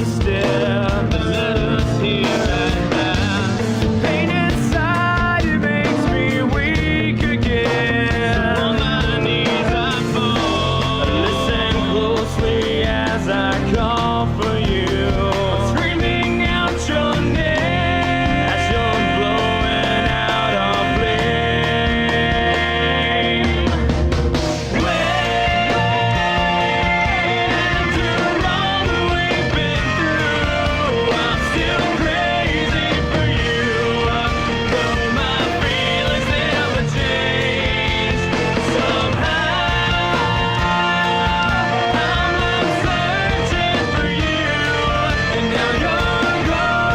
step that led us here and back. Pain inside, it makes me weak again. On my knees I fall. Listen closely as I call for you. I'm screaming out your name as you're blowing out our flame. After all we've been through, I'm still crazy for you. Though my feelings never change, somehow I'm searching for you, and now you're gone.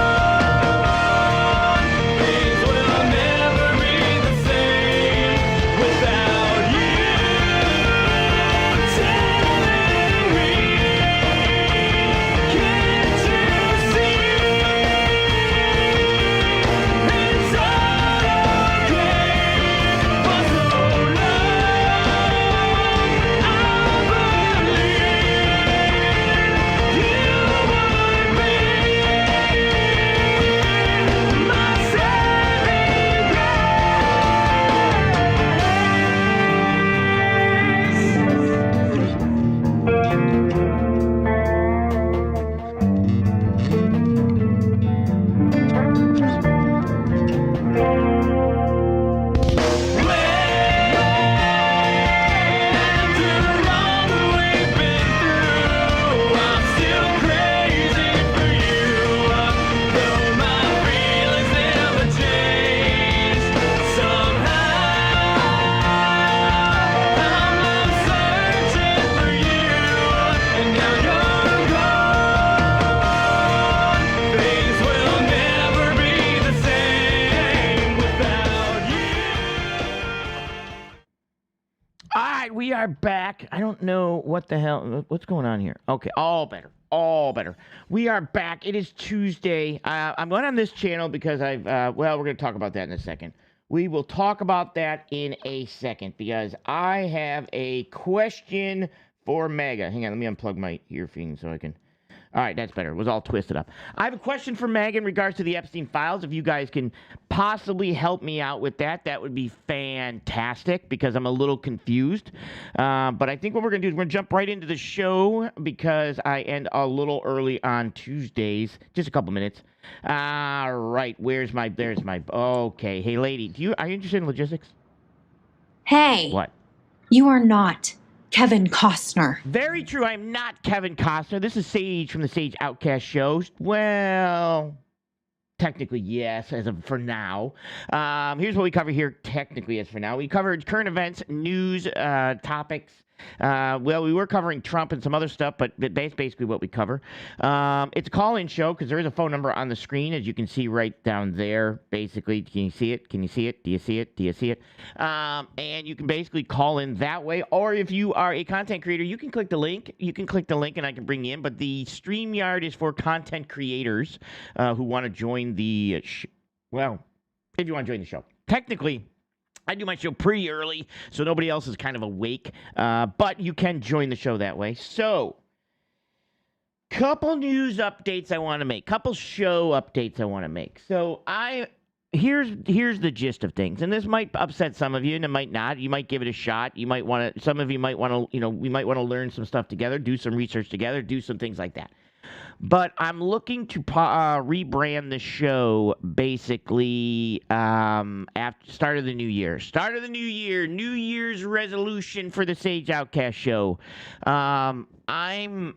Things will never be the same without you telling me. Can't you see it's all okay for so long? I believe you would be my saving After all we've been through, I'm still crazy for you. Though my feelings never change, somehow I'm searching for you, and now you're gone. Things will never be the same without you. All right, we are back. I don't know what the hell, what's going on here. Okay, all better, all better. We are back. It is Tuesday. I'm going on this channel because well, we're going to talk about that in a second. We will talk about that in a second because I have a question for Mega. Hang on, let me unplug my earphones so I can. All right, that's better. It was all twisted up. I have a question for Meg in regards to the Epstein files. If you guys can possibly help me out with that, that would be fantastic because I'm a little confused. But I think what we're going to do is we're going to jump right into the show because I end a little early on Tuesdays. Just a couple minutes. All right, there's my, okay. Hey, lady, are you interested in logistics? Hey, What? you are not Kevin Costner. Very true. I'm not Kevin Costner. This is Sage from the Sage Outcast Show. Well, technically, yes, for now. Here's what we cover here, technically, as for now. We covered current events, news, topics. Well, we were covering Trump and some other stuff, but that's basically what we cover. It's a call-in show because there is a phone number on the screen, as you can see right down there. Basically, can you see it? Can you see it? Do you see it? Do you see it? And you can basically call in that way, or if you are a content creator, you can click the link. You can click the link, and I can bring you in. But the StreamYard is for content creators who want to join the. Well, if you want to join the show, technically. I do my show pretty early, so nobody else is kind of awake, but you can join the show that way. So, couple news updates I want to make, couple show updates I want to make. So, here's the gist of things, and this might upset some of you, and it might not. You might give it a shot. You might want to. Some of you might want to. We might want to learn some stuff together, do some research together, do some things like that. But I'm looking to rebrand the show basically after start of the new year. Start of the new year, New Year's resolution for the Sage Outcast Show. I'm gonna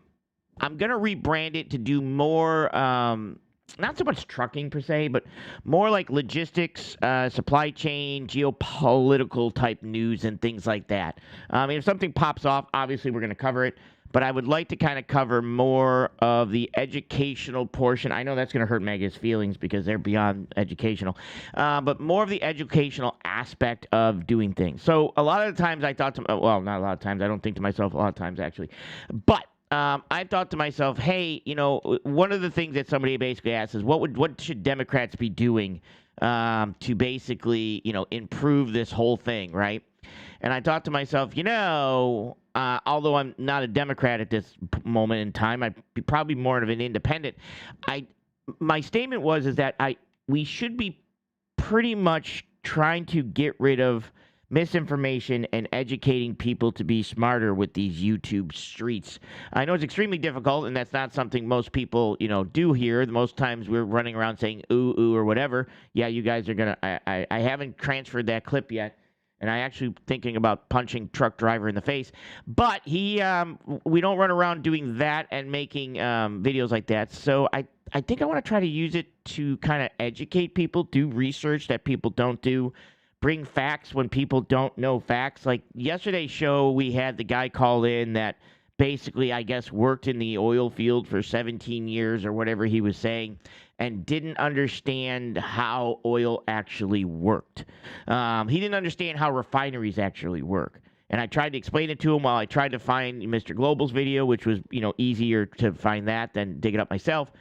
rebrand it to do more. Not so much trucking per se, but more like logistics, supply chain, geopolitical type news and things like that. If something pops off, obviously we're going to cover it. But I would like to kind of cover more of the educational portion. I know that's going to hurt Mega's feelings because they're beyond educational. But more of the educational aspect of doing things. So a lot of the times I thought well, not a lot of times. I don't think to myself a lot of times, actually. But I thought to myself, hey, one of the things that somebody basically asked is what should Democrats be doing to basically, improve this whole thing, right? And I thought to myself, although I'm not a Democrat at this moment in time, I'd be probably more of an independent. My statement is that we should be pretty much trying to get rid of misinformation and educating people to be smarter with these YouTube streets. I know it's extremely difficult, and that's not something most people, do here. Most times we're running around saying ooh, ooh, or whatever. Yeah, you guys are going to, I haven't transferred that clip yet, and I actually thinking about punching truck driver in the face. But we don't run around doing that and making videos like that. So I think I want to try to use it to kind of educate people, do research that people don't do, bring facts when people don't know facts. Like yesterday's show, we had the guy call in that basically, I guess, worked in the oil field for 17 years or whatever he was saying and didn't understand how oil actually worked. He didn't understand how refineries actually work. And I tried to explain it to him while I tried to find Mr. Global's video, which was, easier to find that than dig it up myself.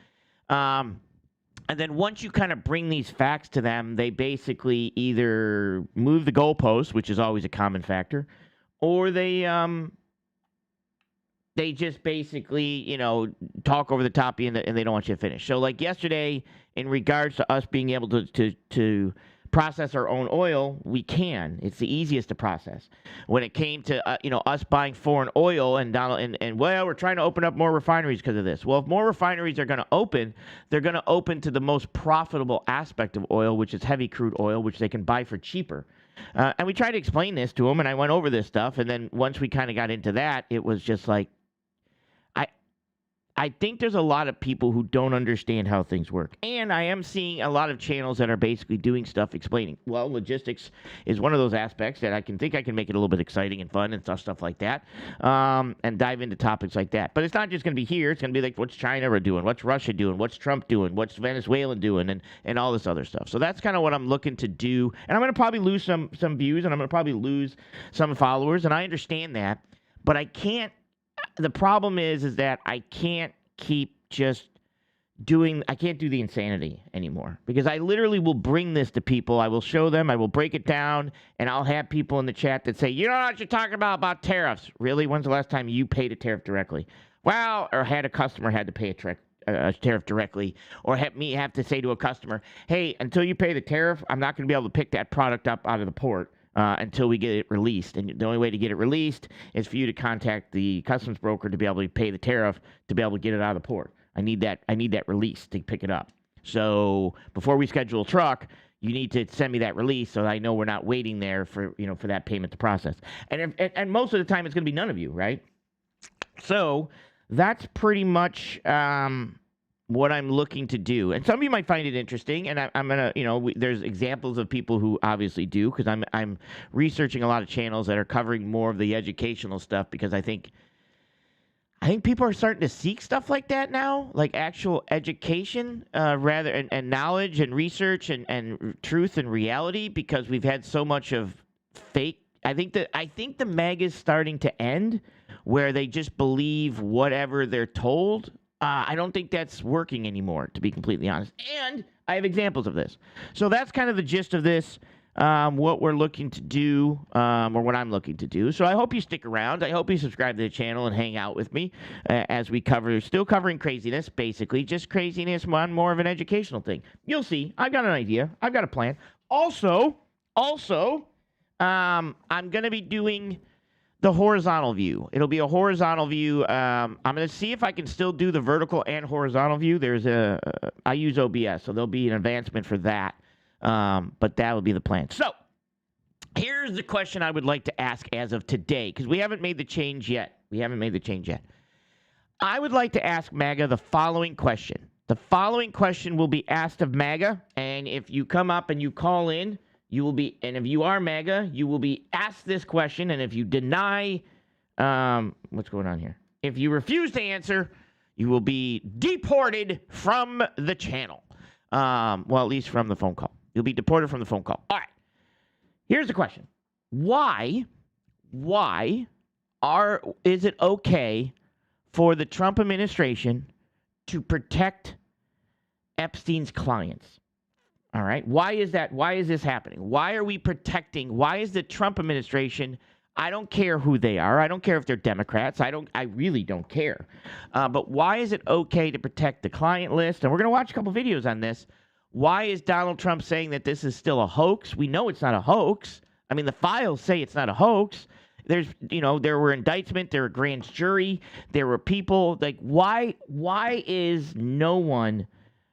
And then once you kind of bring these facts to them, they basically either move the goalposts, which is always a common factor, or they just basically, talk over the top of you and they don't want you to finish. So like yesterday, in regards to us being able to process our own oil, we can. It's the easiest to process. When it came to us buying foreign oil and we're trying to open up more refineries because of this. Well, if more refineries are going to open, they're going to open to the most profitable aspect of oil, which is heavy crude oil, which they can buy for cheaper. And we tried to explain this to them, and I went over this stuff. And then once we kind of got into that, it was just like, I think there's a lot of people who don't understand how things work. And I am seeing a lot of channels that are basically doing stuff explaining. Well, logistics is one of those aspects that I can make it a little bit exciting and fun and stuff like that, and dive into topics like that. But it's not just going to be here. It's going to be like, what's China doing? What's Russia doing? What's Trump doing? What's Venezuela doing? And all this other stuff. So that's kind of what I'm looking to do. And I'm going to probably lose some views, and I'm going to probably lose some followers, and I understand that. But I can't. The problem is that I can't keep just I can't do the insanity anymore, because I literally will bring this to people. I will show them, I will break it down, and I'll have people in the chat that say, you know what you're talking about tariffs. Really? When's the last time you paid a tariff directly? Well, or had a customer had to pay a tariff directly, or have me have to say to a customer, hey, until you pay the tariff, I'm not going to be able to pick that product up out of the port. Until we get it released. And the only way to get it released is for you to contact the customs broker to be able to pay the tariff to be able to get it out of the port. I need that release to pick it up. So before we schedule a truck, you need to send me that release so I know we're not waiting there for that payment to process. And most of the time it's going to be none of you, right? So that's pretty much what I'm looking to do. And some of you might find it interesting, and I'm going to, there's examples of people who obviously do, because I'm researching a lot of channels that are covering more of the educational stuff, because I think people are starting to seek stuff like that now, like actual education, rather, and knowledge and research and truth and reality, because we've had so much of fake. I think the MAGA is starting to end, where they just believe whatever they're told. I don't think that's working anymore, to be completely honest. And I have examples of this. So that's kind of the gist of this, what we're looking to do, or what I'm looking to do. So I hope you stick around. I hope you subscribe to the channel and hang out with me as we still covering craziness, basically. Just craziness on more of an educational thing. You'll see. I've got an idea. I've got a plan. Also, I'm going to be doing the horizontal view. It'll be a horizontal view. I'm going to see if I can still do the vertical and horizontal view. I use OBS, so there'll be an advancement for that. But that would be the plan. So here's the question I would like to ask as of today, because we haven't made the change yet. I would like to ask MAGA the following question. The following question will be asked of MAGA, and if you come up and you call in, and if you are MAGA, you will be asked this question, and if you deny, what's going on here? If you refuse to answer, you will be deported from the channel. Well, at least from the phone call. You'll be deported from the phone call. All right. Here's the question. Why is it okay for the Trump administration to protect Epstein's clients? All right. Why is that? Why is this happening? Why are we protecting? Why is the Trump administration? I don't care who they are. I don't care if they're Democrats. I really don't care. But why is it okay to protect the client list? And we're going to watch a couple videos on this. Why is Donald Trump saying that this is still a hoax? We know it's not a hoax. I mean, the files say it's not a hoax. There's, there were indictments, there were grand jury, there were people. Like, why is no one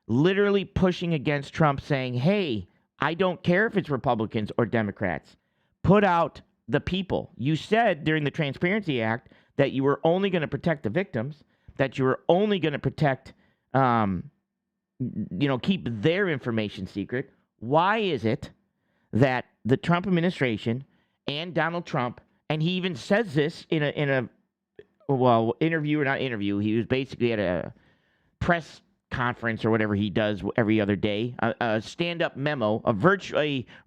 literally pushing against Trump saying, hey, I don't care if it's Republicans or Democrats. Put out the people. You said during the Transparency Act that you were only going to protect the victims, that you were only going to protect, keep their information secret. Why is it that the Trump administration and Donald Trump, and he even says this in a interview or not interview, he was basically at a press conference or whatever he does every other day, a stand-up memo, a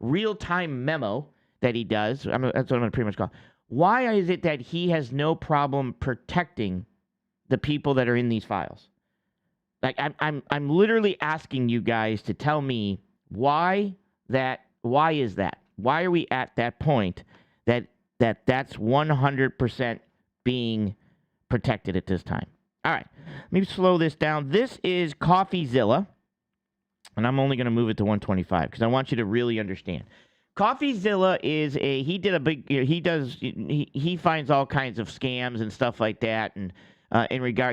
real-time memo that he does. That's what I'm going to pretty much call. Why is it that he has no problem protecting the people that are in these files? Like, I'm literally asking you guys to tell me why is that? Why are we at that point that's 100% being protected at this time? All right, let me slow this down. This is CoffeeZilla, and I'm only going to move it to 125 because I want you to really understand. CoffeeZilla is he finds all kinds of scams and stuff like that, and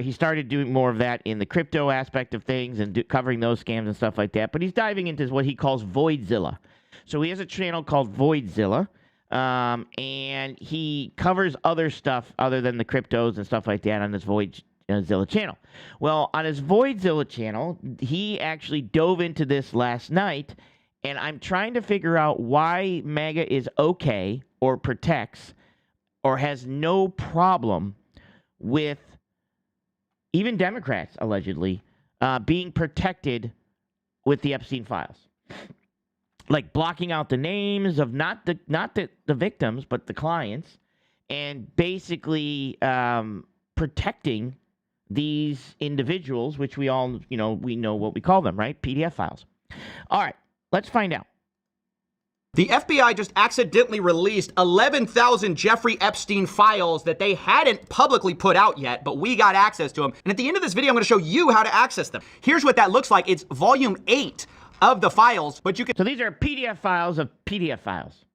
he started doing more of that in the crypto aspect of things and covering those scams and stuff like that. But he's diving into what he calls Voidzilla. So he has a channel called Voidzilla, and he covers other stuff other than the cryptos and stuff like that on this Voidzilla channel. Well, on his Voidzilla channel, he actually dove into this last night, and I'm trying to figure out why MAGA is okay or protects or has no problem with even Democrats, allegedly, being protected with the Epstein files. Like blocking out the names of not the victims, but the clients, and basically protecting these individuals, which we all, we know what we call them, right? PDF files. All right, let's find out. The FBI just accidentally released 11,000 Jeffrey Epstein files that they hadn't publicly put out yet, but we got access to them. And at the end of this video, I'm going to show you how to access them. Here's what that looks like. It's volume 8 of the files, but you can... So these are PDF files of PDF files.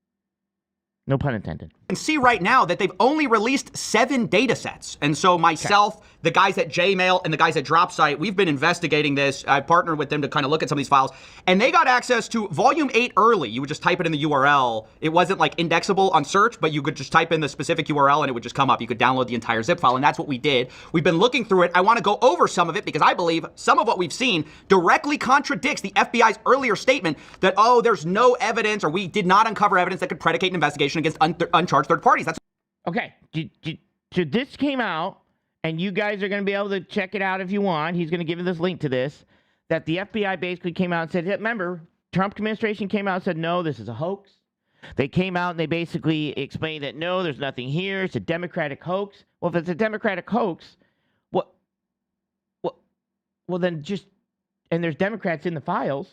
No pun intended. You can see right now that they've only released 7 data sets. And so myself, the guys at Jmail, and the guys at DropSite, we've been investigating this. I partnered with them to kind of look at some of these files. And they got access to volume 8 early. You would just type it in the URL. It wasn't like indexable on search, but you could just type in the specific URL and it would just come up. You could download the entire zip file, and that's what we did. We've been looking through it. I want to go over some of it because I believe some of what we've seen directly contradicts the FBI's earlier statement that, oh, there's no evidence, or we did not uncover evidence that could predicate an investigation against uncharged third parties. That's okay. So this came out, and you guys are going to be able to check it out if you want. He's going to give you this link to this, that the FBI basically came out and said, remember, Trump administration came out and said, no, this is a hoax. They came out and they basically explained that, no, there's nothing here. It's a Democratic hoax. Well, if it's a Democratic hoax, well, then just, and there's Democrats in the files,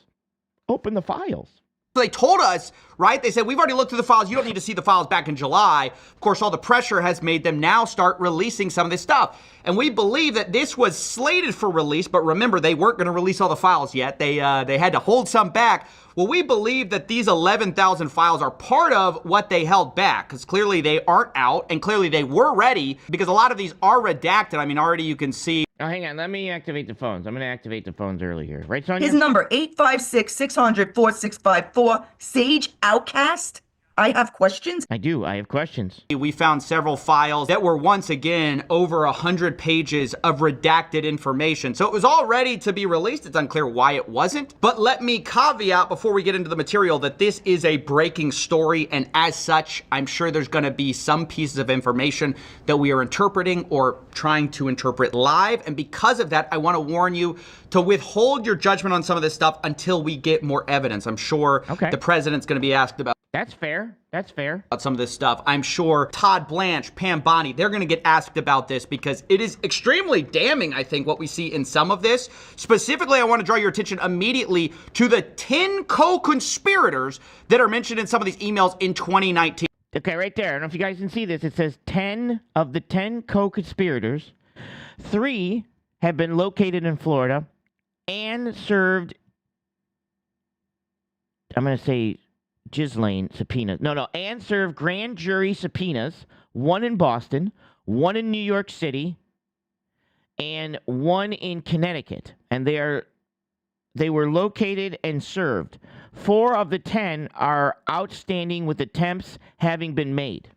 open the files. They told us, right? They said, we've already looked through the files. You don't need to see the files back in July. Of course, all the pressure has made them now start releasing some of this stuff. And we believe that this was slated for release, but remember, they weren't going to release all the files yet. They had to hold some back. Well, we believe that these 11,000 files are part of what they held back, because clearly they aren't out, and clearly they were ready, because a lot of these are redacted. I mean, already you can see. Oh, hang on. Let me activate the phones. I'm going to activate the phones early here. Right, Sonia? His number, 856-600-4654. Sage Outcast. I have questions. I do. I have questions. We found several files that were once again over 100 pages of redacted information. So it was all ready to be released. It's unclear why it wasn't. But let me caveat before we get into the material that this is a breaking story. And as such, I'm sure there's going to be some pieces of information that we are interpreting or trying to interpret live. And because of that, I want to warn you to withhold your judgment on some of this stuff until we get more evidence. I'm sure the president's going to be asked about. That's fair. That's fair. About some of this stuff. I'm sure Todd Blanche, Pam Bondi, they're going to get asked about this because it is extremely damning, I think, what we see in some of this. Specifically, I want to draw your attention immediately to the 10 co-conspirators that are mentioned in some of these emails in 2019. Okay, right there. I don't know if you guys can see this. It says 10 of the 10 co-conspirators, 3 have been located in Florida and served, I'm going to say, Ghislaine subpoenas. And served grand jury subpoenas, 1 in Boston, 1 in New York City, and 1 in Connecticut. And they were located and served. 4 of the 10 are outstanding with attempts having been made.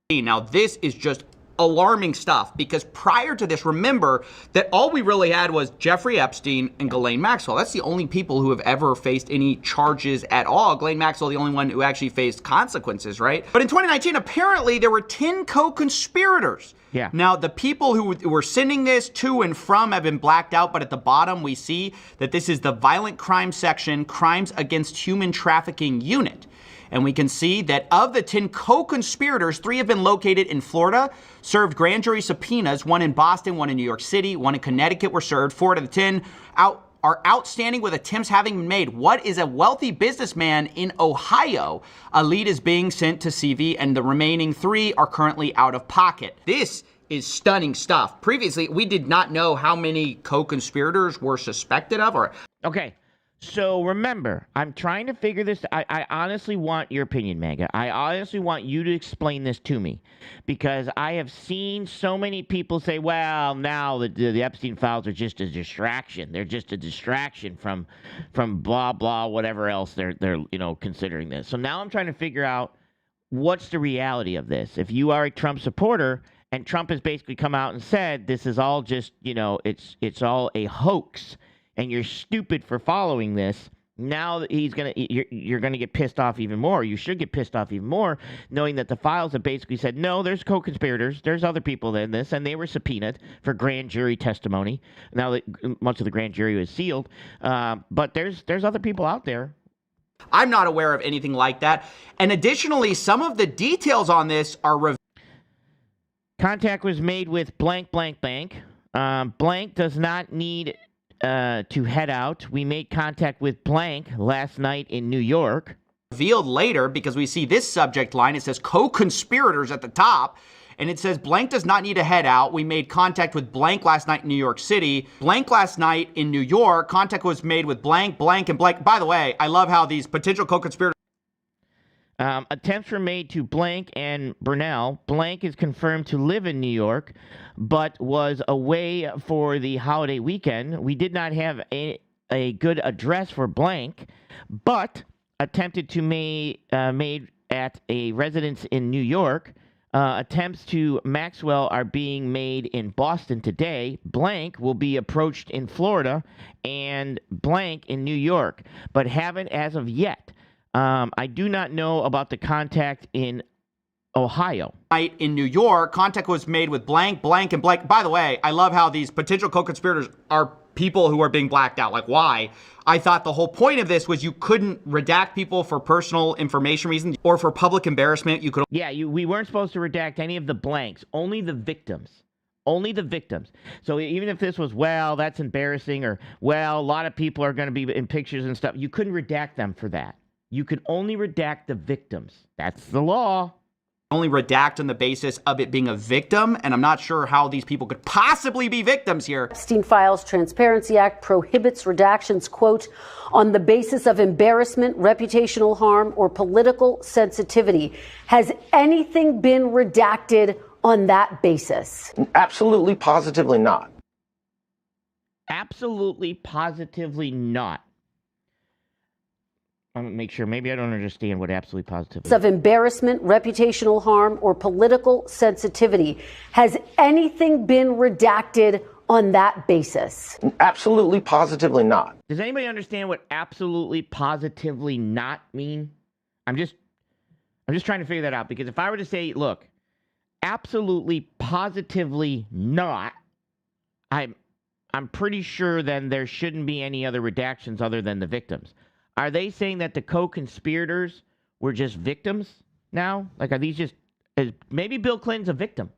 Now, this is just alarming stuff because prior to this, remember that all we really had was Jeffrey Epstein and Ghislaine Maxwell. That's the only people who have ever faced any charges at all. Ghislaine Maxwell, the only one who actually faced consequences, right? But in 2019, apparently there were 10 co-conspirators. Yeah. Now, the people who were sending this to and from have been blacked out, but at the bottom we see that this is the violent crime section, crimes against human trafficking unit. And we can see that of the 10 co-conspirators, 3 have been located in Florida, served grand jury subpoenas, 1 in Boston, 1 in New York City, 1 in Connecticut were served. 4 out of the 10 are outstanding with attempts having been made. What is a wealthy businessman in Ohio? A lead is being sent to CV, and the remaining 3 are currently out of pocket. This is stunning stuff. Previously, we did not know how many co-conspirators were suspected of. Okay. So remember, I'm trying to figure this. I honestly want your opinion, Mega. I honestly want you to explain this to me because I have seen so many people say, well, now the Epstein files are just a distraction. They're just a distraction from blah, blah, whatever else they're considering this. So now I'm trying to figure out what's the reality of this. If you are a Trump supporter and Trump has basically come out and said this is all just, it's all a hoax, and you're stupid for following this, now that you're gonna get pissed off even more. You should get pissed off even more, knowing that the files have basically said, no, there's co-conspirators, there's other people in this, and they were subpoenaed for grand jury testimony. Now that much of the grand jury was sealed, but there's other people out there. I'm not aware of anything like that. And additionally, some of the details on this are Contact was made with blank, blank, blank. Blank does not need to head out. We made contact with blank last night in New York. Revealed later because we see this subject line. It says co-conspirators at the top. And it says blank does not need to head out. We made contact with blank last night in New York City. Blank last night in New York. Contact was made with blank, blank, and blank. By the way, I love how these potential co-conspirators. Attempts were made to blank and Burnell. Blank is confirmed to live in New York, but was away for the holiday weekend. We did not have a good address for blank, but attempted to made at a residence in New York. Attempts to Maxwell are being made in Boston today. Blank will be approached in Florida and blank in New York, but haven't as of yet. I do not know about the contact in Ohio. In New York, contact was made with blank, blank, and blank. By the way, I love how these potential co-conspirators are people who are being blacked out. Like, why? I thought the whole point of this was you couldn't redact people for personal information reasons or for public embarrassment. You could. Yeah, we weren't supposed to redact any of the blanks, only the victims. Only the victims. So even if this was, well, that's embarrassing, or, well, a lot of people are going to be in pictures and stuff, you couldn't redact them for that. You could only redact the victims. That's the law. Only redact on the basis of it being a victim, and I'm not sure how these people could possibly be victims here. Epstein Files Transparency Act prohibits redactions, quote, on the basis of embarrassment, reputational harm, or political sensitivity. Has anything been redacted on that basis? Absolutely, positively not. Absolutely, positively not. I'm going to make sure. Maybe I don't understand what absolutely positively. Of embarrassment, reputational harm, or political sensitivity. Has anything been redacted on that basis? Absolutely, positively not. Does anybody understand what absolutely, positively not mean? I'm just trying to figure that out, because if I were to say, look, absolutely, positively not, I'm pretty sure then there shouldn't be any other redactions other than the victims. Are they saying that the co-conspirators we're just victims now? Like, are these just maybe Bill Clinton's a victim?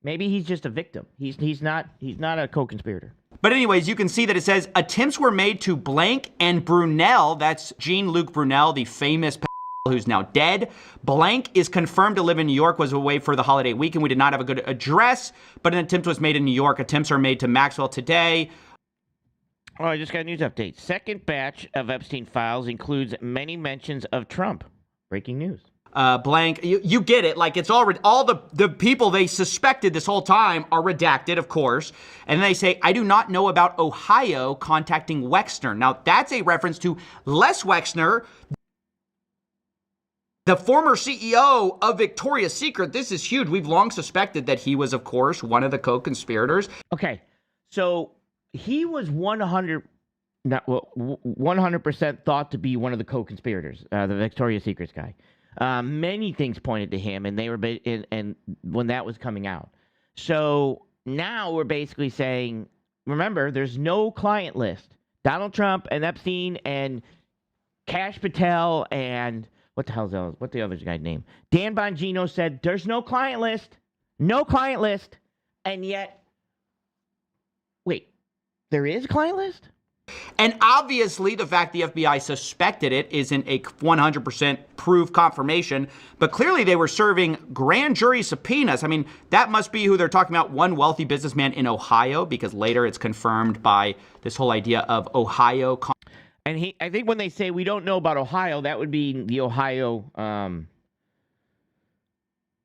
Maybe he's just a victim. He's not a co-conspirator. But anyways, you can see that it says attempts were made to Blank and Brunel. That's Jean-Luc Brunel, the famous who's now dead. Blank is confirmed to live in New York, was away for the holiday weekend. We did not have a good address, but an attempt was made in New York. Attempts are made to Maxwell today. Oh, I just got a news update. Second batch of Epstein files includes many mentions of Trump. Breaking news. Blank, you get it. Like, it's all the people they suspected this whole time are redacted, of course. And they say, I do not know about Ohio contacting Wexner. Now, that's a reference to Les Wexner, the former CEO of Victoria's Secret. This is huge. We've long suspected that he was, of course, one of the co-conspirators. Okay, so he was 100% thought to be one of the co-conspirators, the Victoria's Secret guy. Many things pointed to him, and they were and when that was coming out. So now we're basically saying, remember, there's no client list. Donald Trump and Epstein and Kash Patel and what the other guy's name? Dan Bongino said there's no client list, and yet, wait, there is a client list? And obviously, the fact the FBI suspected it isn't a 100% proof confirmation, but clearly they were serving grand jury subpoenas. I mean, that must be who they're talking about, one wealthy businessman in Ohio, because later it's confirmed by this whole idea of Ohio. And I think when they say we don't know about Ohio, that would be the Ohio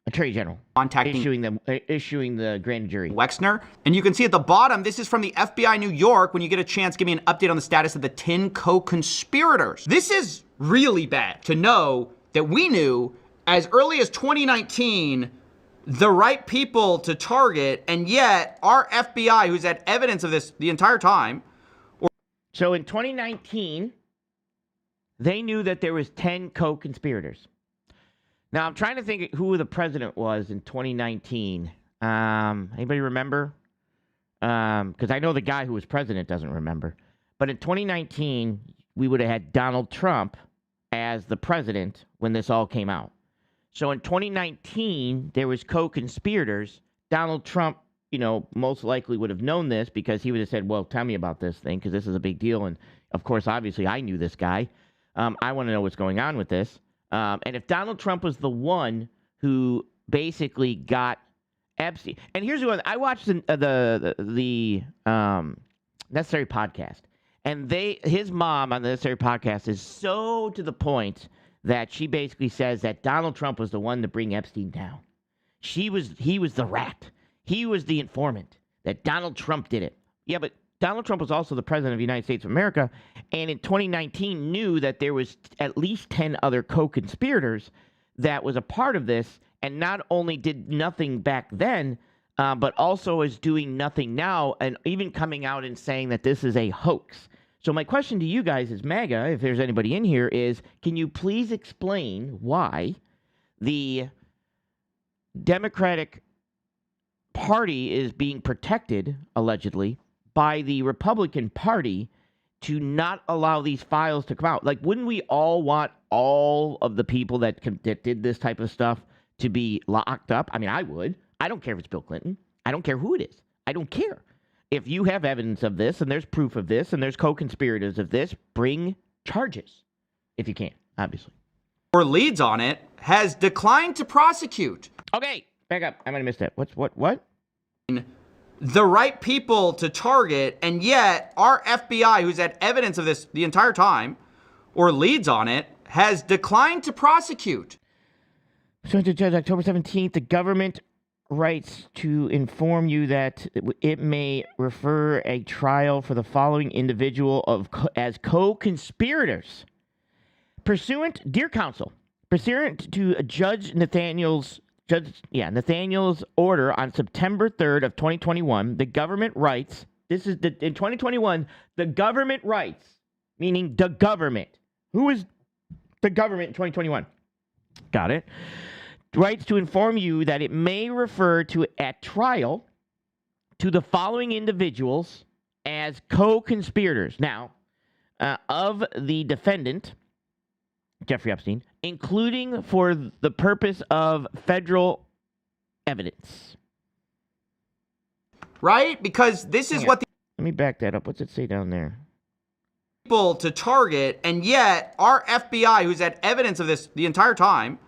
Attorney General issuing the grand jury. Wexner. And you can see at the bottom, this is from the FBI New York. When you get a chance, give me an update on the status of the 10 co-conspirators. This is really bad to know that we knew as early as 2019 the right people to target, and yet our FBI, who's had evidence of this the entire time. So in 2019, they knew that there was 10 co-conspirators. Now, I'm trying to think who the president was in 2019. Anybody remember? Because I know the guy who was president doesn't remember. But in 2019, we would have had Donald Trump as the president when this all came out. So in 2019, there was co-conspirators. Donald Trump, most likely would have known this because he would have said, well, tell me about this thing because this is a big deal. And, of course, obviously, I knew this guy. I want to know what's going on with this. And if Donald Trump was the one who basically got Epstein, and here's the one, I watched the Necessary Podcast, and his mom on the Necessary Podcast is so to the point that she basically says that Donald Trump was the one to bring Epstein down. He was the rat. He was the informant. That Donald Trump did it. Yeah, but Donald Trump was also the president of the United States of America, and in 2019 knew that there was at least 10 other co-conspirators that was a part of this, and not only did nothing back then, but also is doing nothing now, and even coming out and saying that this is a hoax. So my question to you guys is, MAGA, if there's anybody in here, is can you please explain why the Democratic Party is being protected, allegedly, by the Republican Party to not allow these files to come out? Like, wouldn't we all want all of the people that did this type of stuff to be locked up? I mean, I would. I don't care if it's Bill Clinton. I don't care who it is. I don't care. If you have evidence of this and there's proof of this and there's co-conspirators of this, bring charges. If you can, obviously. Or leads on it, has declined to prosecute. Okay, back up. I might have missed that. What? The right people to target, and yet our FBI, who's had evidence of this the entire time, or leads on it, has declined to prosecute. So, Judge, October 17th, the government writes to inform you that it may refer a trial for the following individual as co-conspirators. Dear counsel, pursuant to Nathaniel's order on September 3rd of 2021, the government writes, in 2021, the government writes, meaning the government. Who is the government in 2021? Got it. Writes to inform you that it may refer to at trial to the following individuals as co-conspirators. Now, of the defendant, Jeffrey Epstein, including for the purpose of federal evidence. Right? Because this is what the Let me back that up. What's it say down there? people to target, and yet our FBI, who's had evidence of this the entire time,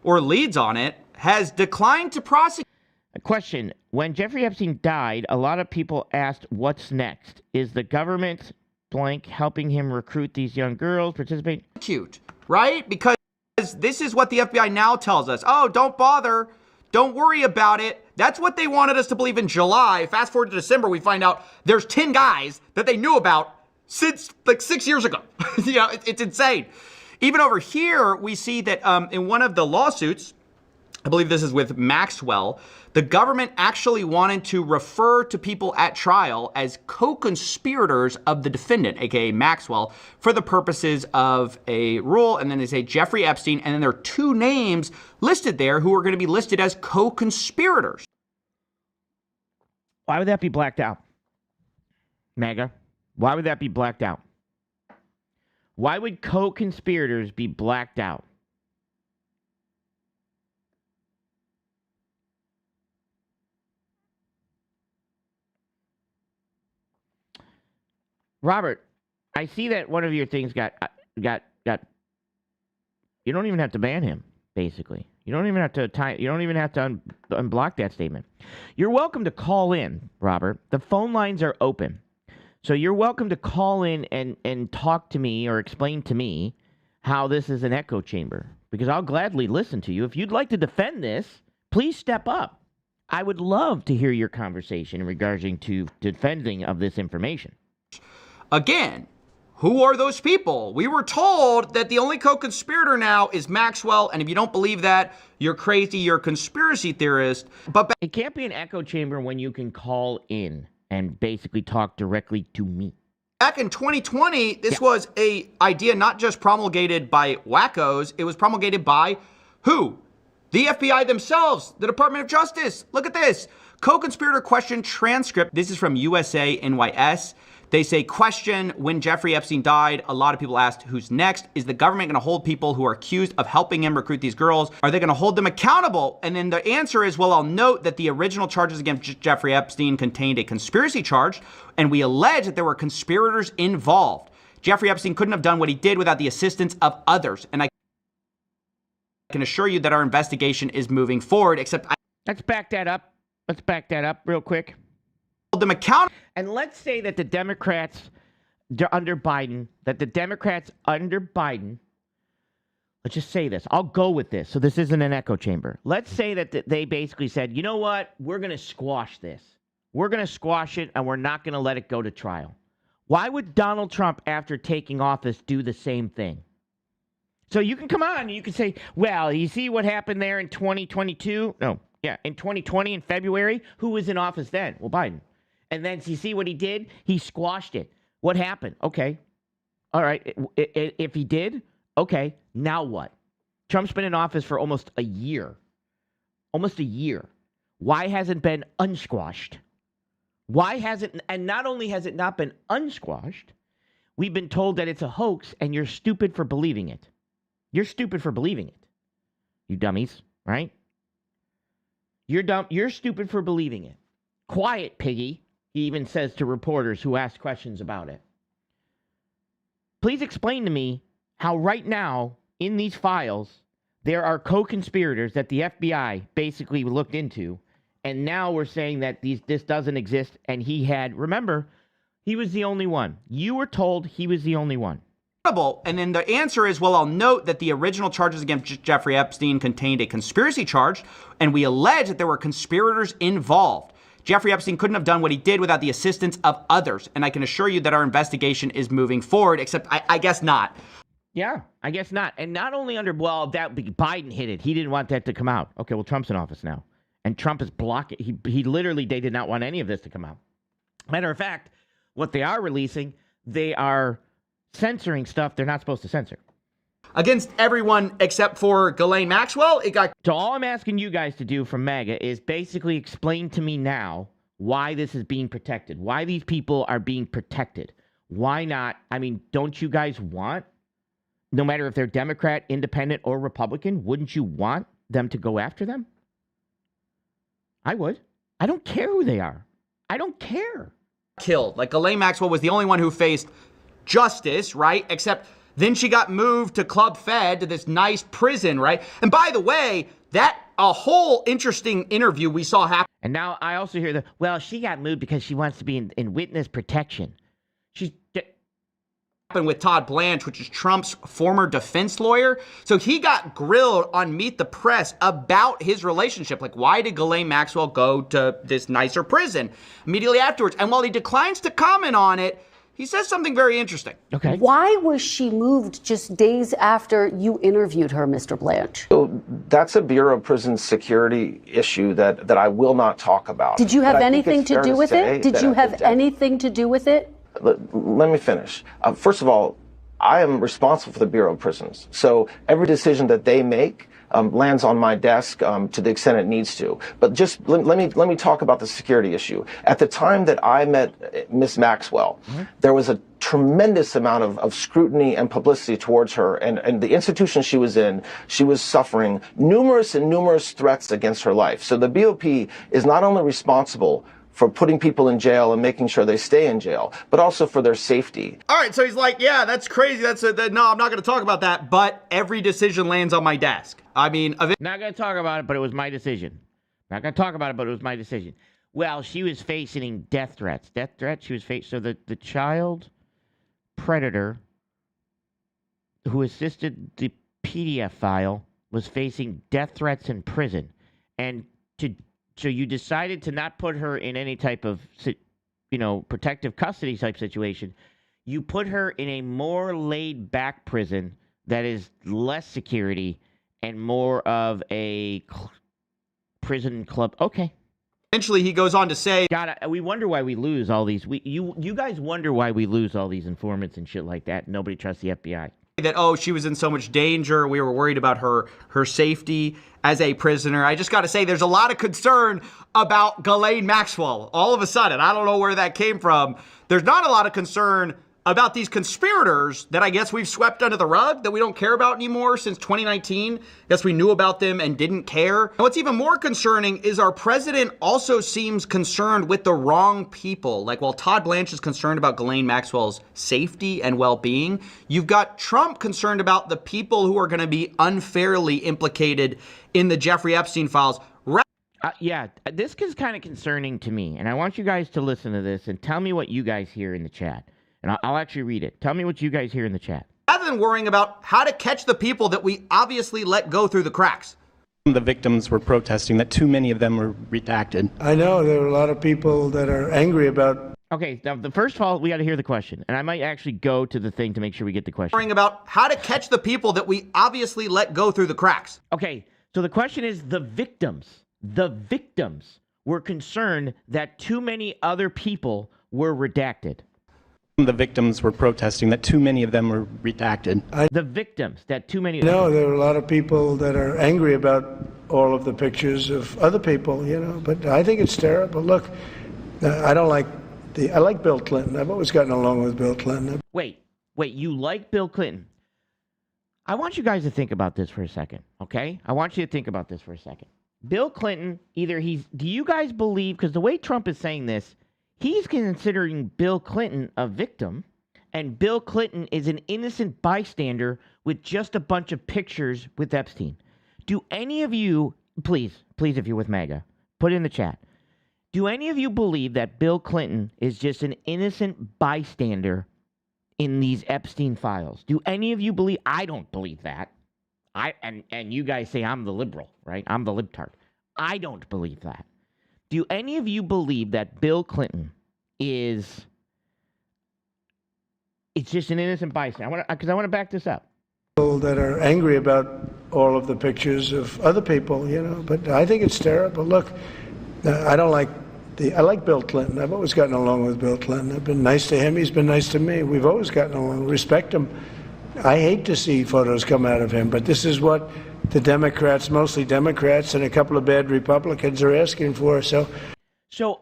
or leads on it, has declined to prosecute. A question. When Jeffrey Epstein died, a lot of people asked, what's next? Is the government blank helping him recruit these young girls, participate? Right? Because this is what the FBI now tells us. Oh, don't bother. Don't worry about it. That's what they wanted us to believe in July. Fast forward to December, we find out there's 10 guys that they knew about since like 6 years ago. It's insane. Even over here, we see that in one of the lawsuits, I believe this is with Maxwell, the government actually wanted to refer to people at trial as co-conspirators of the defendant, aka Maxwell, for the purposes of a rule. And then they say Jeffrey Epstein, and then there are 2 names listed there who are going to be listed as co-conspirators. Why would that be blacked out? MAGA? Why would that be blacked out? Why would co-conspirators be blacked out? Robert, I see that one of your things got. You don't even have to ban him. Basically, you don't even have to unblock that statement. You're welcome to call in, Robert. The phone lines are open, so you're welcome to call in and talk to me or explain to me how this is an echo chamber, because I'll gladly listen to you. If you'd like to defend this, please step up. I would love to hear your conversation in regards to defending of this information. Again, who are those people? We were told that the only co-conspirator now is Maxwell, and if you don't believe that, you're crazy, you're a conspiracy theorist. But it can't be an echo chamber when you can call in and basically talk directly to me. Back in 2020, this was a idea not just promulgated by wackos, it was promulgated by who? The FBI themselves, the Department of Justice. Look at this. Co-conspirator question transcript. This is from USA NYS. They say, question, when Jeffrey Epstein died, a lot of people asked, who's next? Is the government going to hold people who are accused of helping him recruit these girls? Are they going to hold them accountable? And then the answer is, well, I'll note that the original charges against Jeffrey Epstein contained a conspiracy charge, and we allege that there were conspirators involved. Jeffrey Epstein couldn't have done what he did without the assistance of others. And I can assure you that our investigation is moving forward, except Let's back that up. Let's back that up real quick. hold them accountable. And let's say that the Democrats under Biden, let's just say this. I'll go with this. So this isn't an echo chamber. Let's say that they basically said, you know what? We're going to squash this. We're going to squash it, and we're not going to let it go to trial. Why would Donald Trump, after taking office, do the same thing? So you can come on and you can say, well, you see what happened there in 2022? No. Yeah, in 2020 in February, who was in office then? Well, Biden. And then you see what he did? He squashed it. What happened? Okay. All right. If he did, okay. Now what? Trump's been in office for almost a year. Almost a year. Why hasn't it been unsquashed? Why hasn't, and not only has it not been unsquashed, we've been told that it's a hoax and you're stupid for believing it. You're stupid for believing it. You dummies, right? You're dumb. You're stupid for believing it. Quiet, piggy, he even says to reporters who ask questions about it. Please explain to me how right now, in these files, there are co-conspirators that the FBI basically looked into, and now we're saying that this doesn't exist, and remember, he was the only one. You were told he was the only one. And then the answer is, well, I'll note that the original charges against Jeffrey Epstein contained a conspiracy charge, and we allege that there were conspirators involved. Jeffrey Epstein couldn't have done what he did without the assistance of others, and I can assure you that our investigation is moving forward, except I guess not. Yeah, I guess not. And not only that Biden hit it. He didn't want that to come out. Okay, well, Trump's in office now, and Trump is blocking. He literally, they did not want any of this to come out. Matter of fact, what they are releasing, they are censoring stuff they're not supposed to censor. Against everyone except for Ghislaine Maxwell, it got... So all I'm asking you guys to do from MAGA is basically explain to me now why this is being protected, why these people are being protected. Why not? I mean, don't you guys want no matter if they're Democrat, Independent, or Republican, wouldn't you want them to go after them? I would. I don't care who they are. I don't care. Killed. Like Ghislaine Maxwell was the only one who faced justice, right? Except then she got moved to Club Fed, to this nice prison, right? And by the way, that a whole interesting interview we saw happen. And now I also hear well, she got moved because she wants to be in witness protection. She's with Todd Blanche, which is Trump's former defense lawyer. So he got grilled on Meet the Press about his relationship. Like, why did Ghislaine Maxwell go to this nicer prison immediately afterwards? And while he declines to comment on it, he says something very interesting. Okay. Why was she moved just days after you interviewed her, Mr. Blanche? So that's a Bureau of Prison Security issue that I will not talk about. Did you have But I think anything it's to fair do with say it? Did that you at the have anything to do with it? Let me finish. First of all, I am responsible for the Bureau of Prisons. So every decision that they make lands on my desk to the extent it needs to. But just let me talk about the security issue. At the time that I met Miss Maxwell, there was a tremendous amount of scrutiny and publicity towards her, and the institution she was in, she was suffering numerous threats against her life. So the BOP is not only responsible for putting people in jail and making sure they stay in jail, but also for their safety. All right, so he's like, yeah, that's crazy. No, I'm not going to talk about that, but every decision lands on my desk. I mean, not going to talk about it, but it was my decision. Not going to talk about it, but it was my decision. Well, she was facing death threats. She was facing, so the child predator who assisted the PDF file was facing death threats in prison. And so you decided to not put her in any type of, protective custody type situation. You put her in a more laid back prison that is less security and more of a prison club. Okay. eventually he goes on to say, God, we wonder why we lose all these. You guys wonder why we lose all these informants and shit like that. Nobody trusts the FBI. That, oh, she was in so much danger. We were worried about her safety as a prisoner. I just got to say, there's a lot of concern about Ghislaine Maxwell. All of a sudden, I don't know where that came from. There's not a lot of concern about these conspirators that I guess we've swept under the rug, that we don't care about anymore since 2019. I guess we knew about them and didn't care. And what's even more concerning is our president also seems concerned with the wrong people. Like, while Todd Blanche is concerned about Ghislaine Maxwell's safety and well-being, you've got Trump concerned about the people who are going to be unfairly implicated in the Jeffrey Epstein files. Yeah, this is kind of concerning to me, and I want you guys to listen to this and tell me what you guys hear in the chat. And I'll actually read it. Tell me what you guys hear in the chat. Rather than worrying about how to catch the people that we obviously let go through the cracks. The victims were protesting that too many of them were redacted. I know there are a lot of people that are angry about. Okay, now the first of all, we got to hear the question. And I might actually go to the thing to make sure we get the question. Worrying about how to catch the people that we obviously let go through the cracks. Okay, so the question is the victims were concerned that too many other people were redacted. The victims were protesting that too many of them were redacted. The victims, that too many. No, there are a lot of people that are angry about all of the pictures of other people, you know, but I think it's terrible. Look, I like Bill Clinton. I've always gotten along with Bill Clinton. Wait, you like Bill Clinton? I want you guys to think about this for a second, okay? I want you to think about this for a second. Bill Clinton, do you guys believe, because the way Trump is saying this, he's considering Bill Clinton a victim, and Bill Clinton is an innocent bystander with just a bunch of pictures with Epstein. Do any of you, please, if you're with MAGA, put it in the chat. Do any of you believe that Bill Clinton is just an innocent bystander in these Epstein files? Do any of you believe? I don't believe that. And you guys say I'm the liberal, right? I'm the libtard. I don't believe that. Do any of you believe that Bill Clinton it's just an innocent bystander? Because I want to back this up. People that are angry about all of the pictures of other people, you know, but I think it's terrible. Look, I like Bill Clinton. I've always gotten along with Bill Clinton. I've been nice to him. He's been nice to me. We've always gotten along. Respect him. I hate to see photos come out of him, but this is what the Democrats, mostly Democrats, and a couple of bad Republicans are asking for. So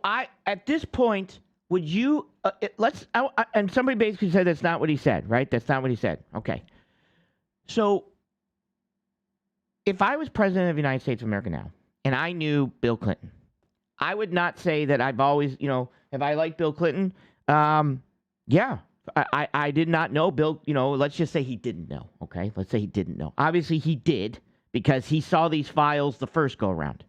at this point, would you and somebody basically said that's not what he said, right? That's not what he said. Okay. So, if I was president of the United States of America now, and I knew Bill Clinton, I would not say that I've always, if I like Bill Clinton, yeah, I did not know Bill, let's just say he didn't know, okay? Let's say he didn't know. Obviously, he did because he saw these files the first go around.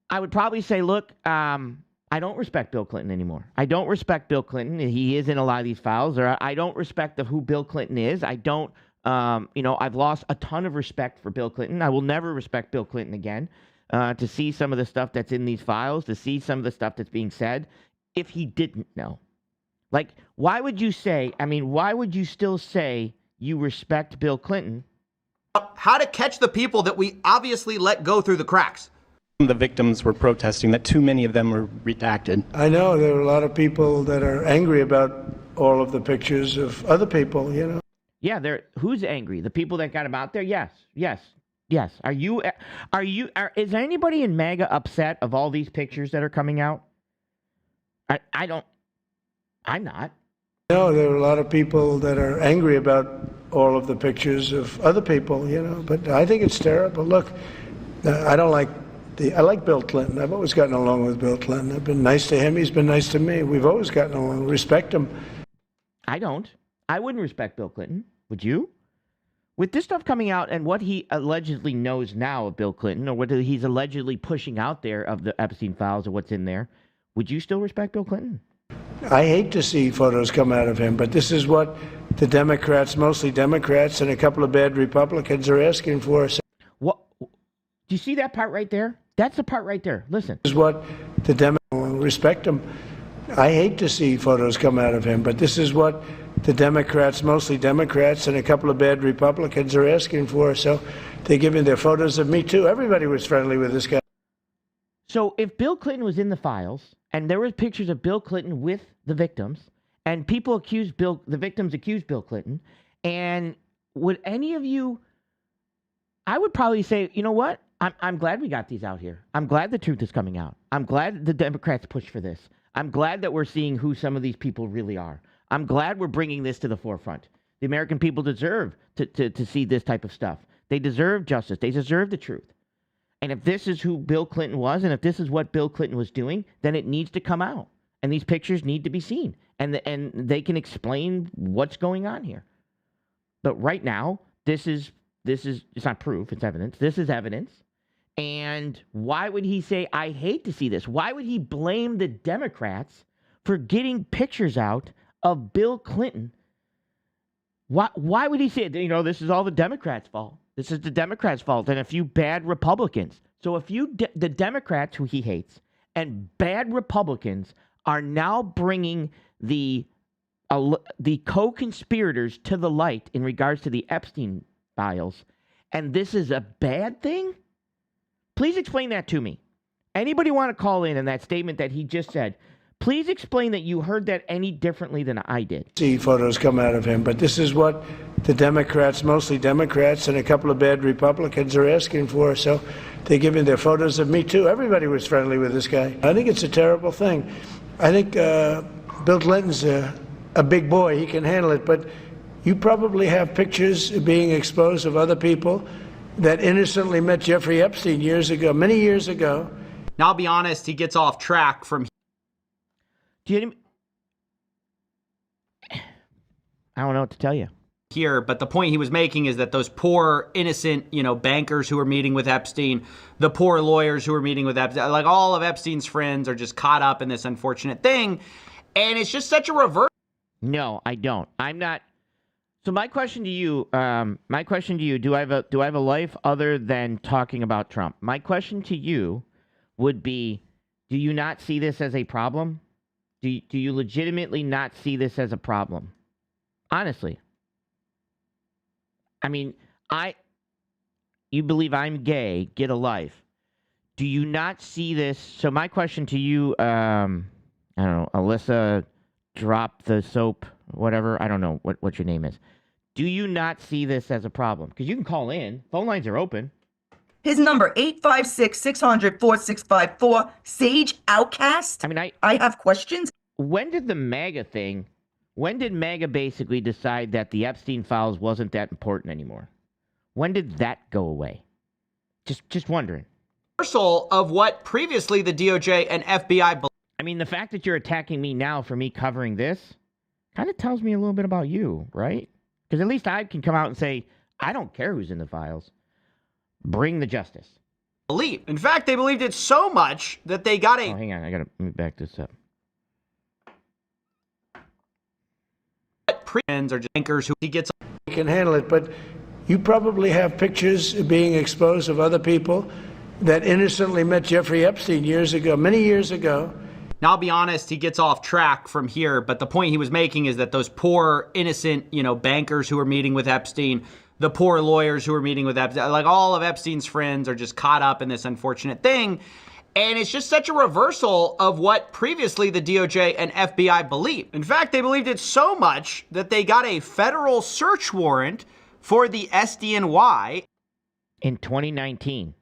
I would probably say, look, I don't respect Bill Clinton anymore. I don't respect Bill Clinton. He is in a lot of these files. Or I don't respect who Bill Clinton is. I don't, I've lost a ton of respect for Bill Clinton. I will never respect Bill Clinton again. To see some of the stuff that's in these files, to see some of the stuff that's being said, if he didn't know. Like, why would you still say you respect Bill Clinton? How to catch the people that we obviously let go through the cracks. The victims were protesting that too many of them were redacted. I know there are a lot of people that are angry about all of the pictures of other people, Yeah, who's angry? The people that got them out there? Yes. Is anybody in MAGA upset of all these pictures that are coming out? I'm not. No, there are a lot of people that are angry about all of the pictures of other people, but I think it's terrible. Look, I like Bill Clinton. I've always gotten along with Bill Clinton. I've been nice to him. He's been nice to me. We've always gotten along. Respect him. I don't. I wouldn't respect Bill Clinton. Would you? With this stuff coming out and what he allegedly knows now of Bill Clinton, or what he's allegedly pushing out there of the Epstein files or what's in there, would you still respect Bill Clinton? I hate to see photos come out of him, but this is what the Democrats, mostly Democrats, and a couple of bad Republicans are asking for. What? Do you see that part right there? That's the part right there. Listen. This is what the Democrats respect him. I hate to see photos come out of him, but this is what the Democrats, mostly Democrats, and a couple of bad Republicans are asking for. So they're giving their photos of me, too. Everybody was friendly with this guy. So if Bill Clinton was in the files, and there was pictures of Bill Clinton with the victims, and the victims accused Bill Clinton, and would any of you, I would probably say, you know what? I'm glad we got these out here. I'm glad the truth is coming out. I'm glad the Democrats pushed for this. I'm glad that we're seeing who some of these people really are. I'm glad we're bringing this to the forefront. The American people deserve to see this type of stuff. They deserve justice. They deserve the truth. And if this is who Bill Clinton was, and if this is what Bill Clinton was doing, then it needs to come out. And these pictures need to be seen. And they can explain what's going on here. But right now, this is it's not proof, it's evidence. This is evidence. And why would he say, I hate to see this? Why would he blame the Democrats for getting pictures out of Bill Clinton? Why would he say, this is all the Democrats' fault? This is the Democrats' fault and a few bad Republicans. So the Democrats who he hates and bad Republicans are now bringing the co-conspirators to the light in regards to the Epstein files. And this is a bad thing? Please explain that to me. Anybody want to call in on that statement that he just said? Please explain that you heard that any differently than I did. See photos come out of him, but this is what the Democrats, mostly Democrats, and a couple of bad Republicans are asking for. So they're giving their photos of me, too. Everybody was friendly with this guy. I think it's a terrible thing. I think Bill Clinton's a big boy. He can handle it. But you probably have pictures being exposed of other people that innocently met Jeffrey Epstein many years ago. Now, I'll be honest, he gets off track from I don't know what to tell you. Here, but the point he was making is that those poor, innocent, bankers who were meeting with Epstein, the poor lawyers who were meeting with Epstein, like all of Epstein's friends are just caught up in this unfortunate thing. And it's just such a reverse. No, I don't. I'm not. So my question to you, do I have a life other than talking about Trump? My question to you would be, do you not see this as a problem? Do you legitimately not see this as a problem? Honestly. I mean, you believe I'm gay, get a life. Do you not see this? So my question to you, I don't know, Alyssa, drop the soap, whatever. I don't know what your name is. Do you not see this as a problem? Because you can call in. Phone lines are open. His number, 856-600-4654, Sage Outcast. I mean, I have questions. When did the MAGA thing, When did MAGA basically decide that the Epstein files wasn't that important anymore? When did that go away? Just wondering. Reversal of what previously the DOJ and FBI. I mean, the fact that you're attacking me now for me covering this kind of tells me a little bit about you, right? Because at least I can come out and say, I don't care who's in the files. Bring the justice. Believe. In fact, they believed it so much that they got a. Oh, hang on. I got to back this up. Friends or bankers who he gets. We can handle it, but you probably have pictures being exposed of other people that innocently met Jeffrey Epstein years ago, many years ago. Now, I'll be honest, he gets off track from here, but the point he was making is that those poor, innocent, bankers who were meeting with Epstein, the poor lawyers who were meeting with Epstein, like all of Epstein's friends are just caught up in this unfortunate thing. And it's just such a reversal of what previously the DOJ and FBI believed. In fact, they believed it so much that they got a federal search warrant for the SDNY. In 2019.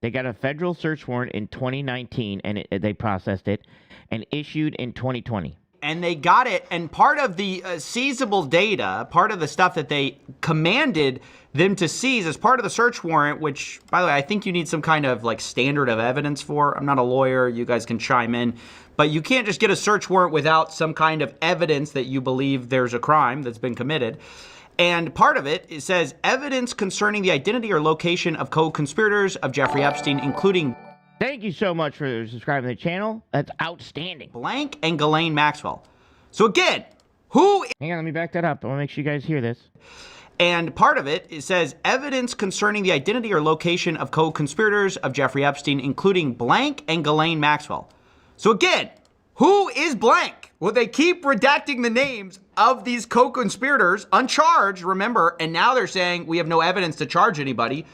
They got a federal search warrant in 2019, and they processed it, and issued in 2020. And they got it, and part of the seizable data, part of the stuff that they commanded them to seize as part of the search warrant, which, by the way, I think you need some kind of standard of evidence for. I'm not a lawyer. You guys can chime in. But you can't just get a search warrant without some kind of evidence that you believe there's a crime that's been committed. And part of it says evidence concerning the identity or location of co-conspirators of Jeffrey Epstein, including. Thank you so much for subscribing to the channel. That's outstanding. Blank and Ghislaine Maxwell. So again, who? Hang on, let me back that up. I want to make sure you guys hear this. And part of it says evidence concerning the identity or location of co-conspirators of Jeffrey Epstein, including blank and Ghislaine Maxwell. So again, who is blank? Well, they keep redacting the names of these co-conspirators, uncharged, remember, and now they're saying we have no evidence to charge anybody.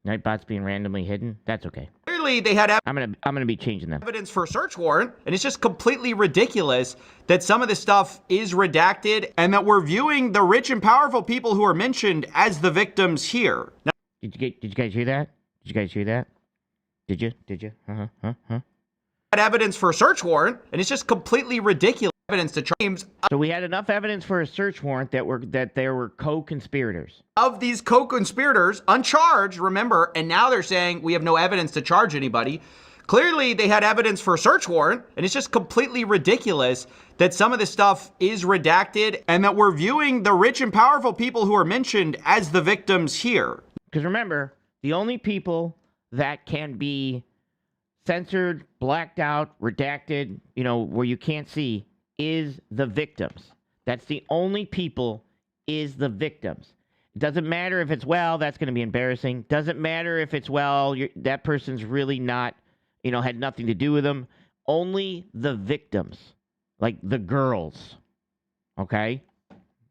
Nightbot's being randomly hidden. That's okay. Clearly, they had I'm gonna be changing them. evidence for a search warrant, and it's just completely ridiculous that some of this stuff is redacted and that we're viewing the rich and powerful people who are mentioned as the victims here. Now, Did you guys hear that? Did you guys hear that? Did you? had evidence for a search warrant, and it's just completely ridiculous evidence to charge So we had enough evidence for a search warrant that there were co-conspirators. of these co-conspirators, uncharged, remember, and now they're saying we have no evidence to charge anybody. Clearly, they had evidence for a search warrant, and it's just completely ridiculous that some of this stuff is redacted and that we're viewing the rich and powerful people who are mentioned as the victims here. Because remember, the only people that can be censored, blacked out, redacted, where you can't see, is the victims. That's the only people, is the victims. It doesn't matter if it's, that's going to be embarrassing. Doesn't matter if it's, that person's really not, had nothing to do with them. Only the victims, like the girls. Okay?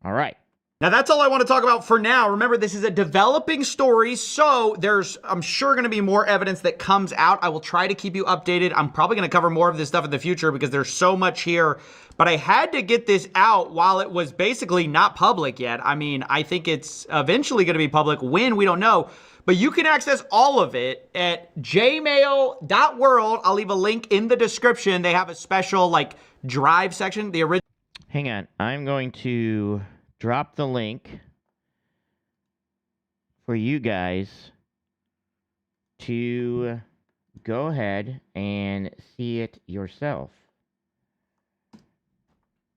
All right. Now, that's all I want to talk about for now. Remember, this is a developing story, so there's, I'm sure, going to be more evidence that comes out. I will try to keep you updated. I'm probably going to cover more of this stuff in the future because there's so much here. But I had to get this out while it was basically not public yet. I mean, I think it's eventually going to be public. When, we don't know. But you can access all of it at jmail.world. I'll leave a link in the description. They have a special, drive section. The original. Hang on. I'm going to drop the link for you guys to go ahead and see it yourself.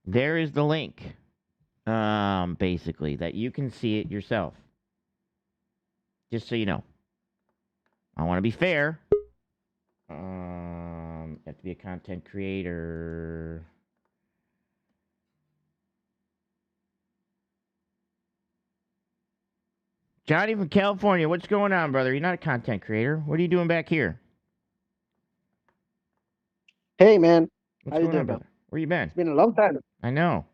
There is the link, basically, that you can see it yourself. Just so you know. I want to be fair. You have to be a content creator. Johnny from California, what's going on, brother? You're not a content creator. What are you doing back here? Hey, man. What's How you going doing, on, brother? Where you been? It's been a long time. I know.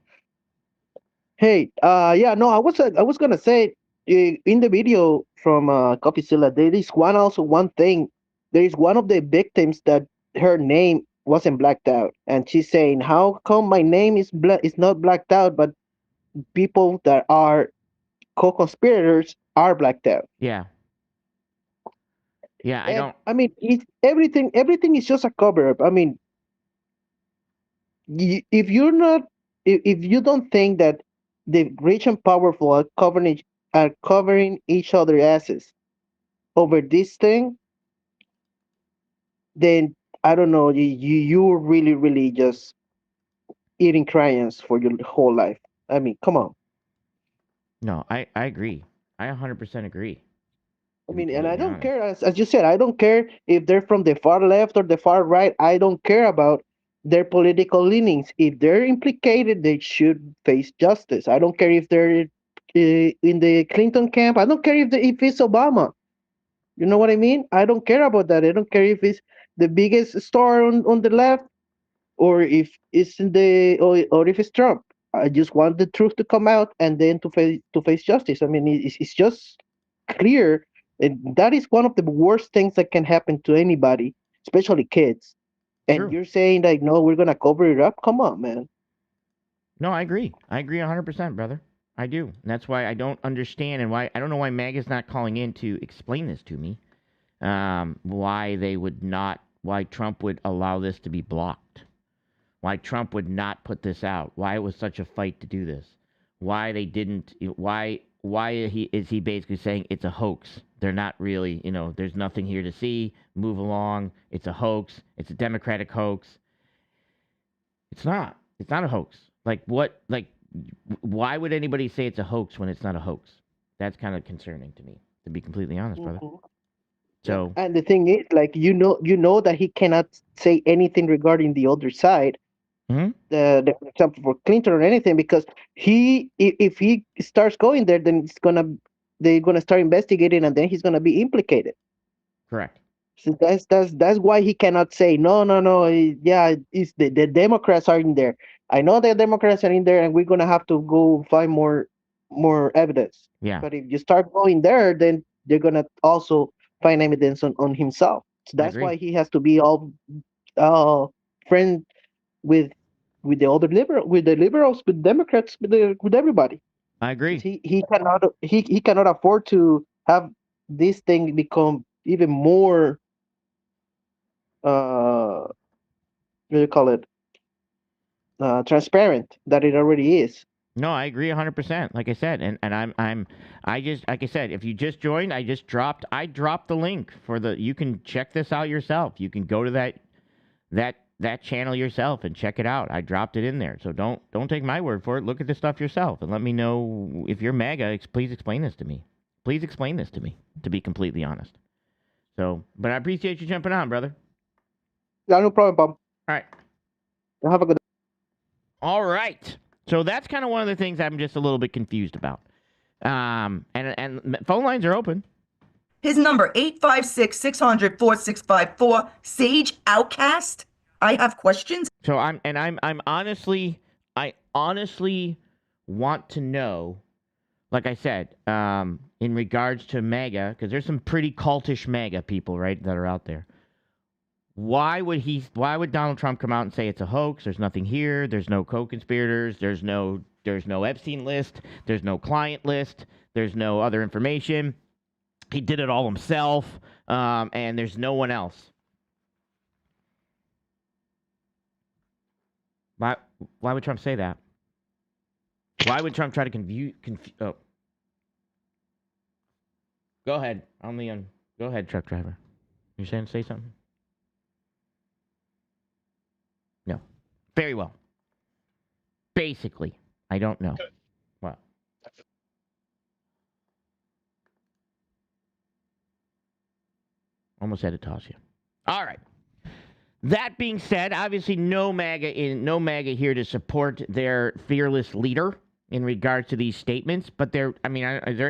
Hey, yeah, no, I was gonna say in the video from Coffeezilla, there is one thing. There is one of the victims that her name wasn't blacked out, and she's saying, "How come my name is not blacked out, but people that are co-conspirators are blacked out?" Yeah. Yeah, I mean, everything is just a cover up. I mean, if you're not if you don't think that the rich and powerful are covering each other asses over this thing, then I don't know. You're really really just eating crayons for your whole life. I mean, come on. No, I agree. I 100% agree. I To be mean, and I completely don't honest. care, as you said, I don't care if they're from the far left or the far right. I don't care about their political leanings. If they're implicated, they should face justice. I don't care if they're in the Clinton camp. I don't care if it's Obama. You know what I mean? I don't care about that. I don't care if it's the biggest star on the left or if it's in the or if it's Trump. I just want the truth to come out and then to face justice. I mean, it's just clear, and that is one of the worst things that can happen to anybody, especially kids. And True. you're saying like, no, we're gonna cover it up? Come on, man. No, I agree. I agree 100%, brother. I do. And that's why I don't understand and why I don't know why MAGA's not calling in to explain this to me. Why they would not, why Trump would allow this to be blocked. Why Trump would not put this out. Why it was such a fight to do this. Why they didn't, why he basically saying it's a hoax. They're not really, there's nothing here to see. Move along. It's a hoax. It's a Democratic hoax. It's not. It's not a hoax. Why would anybody say it's a hoax when it's not a hoax? That's kind of concerning to me, to be completely honest, brother. Mhm. So, And the thing is, like, you know that he cannot say anything regarding the other side. mhm, For example, for Clinton or anything, because if he starts going there, then they're gonna start investigating, and then he's gonna be implicated. correct. So that's why he cannot say no, no, no. Yeah, it's the Democrats are in there. I know the Democrats are in there, and we're gonna have to go find more evidence. Yeah, But if you start going there, then they're gonna also find evidence on himself. So I that's agree. why he has to be all friend with with the liberals, with Democrats, with everybody. I 'Cause agree. he cannot afford to have this thing become even more what do you call it, transparent that it already is. No, I agree 100%. Like I said, and I just like I said, if you just joined, I dropped the link for the. You can check this out yourself. You can go to that channel yourself and check it out. I dropped it in there. So don't take my word for it. Look at the stuff yourself and let me know if you're MAGA. Please explain this to me. Please explain this to me. To be completely honest. So, but I appreciate you jumping on, brother. Yeah, no problem, Bob. All right. Have a good. All right. So that's kind of one of the things I'm just a little bit confused about. And phone lines are open. His number 856-600-4654. Sage Outcast. I have questions. So I honestly want to know, like I said, in regards to MAGA, because there's some pretty cultish MAGA people, right, that are out there. Why would Donald Trump come out and say it's a hoax? There's nothing here. There's no co-conspirators. There's no Epstein list. There's no client list. There's no other information. He did it all himself, and there's no one else. Why would Trump say that? Why would Trump try to confuse? Oh, go ahead. Go ahead, truck driver. You're saying say something? No. Very well. Basically, I don't know. What? Almost had to toss you. All right. That being said, obviously no MAGA here to support their fearless leader in regards to these statements. But is there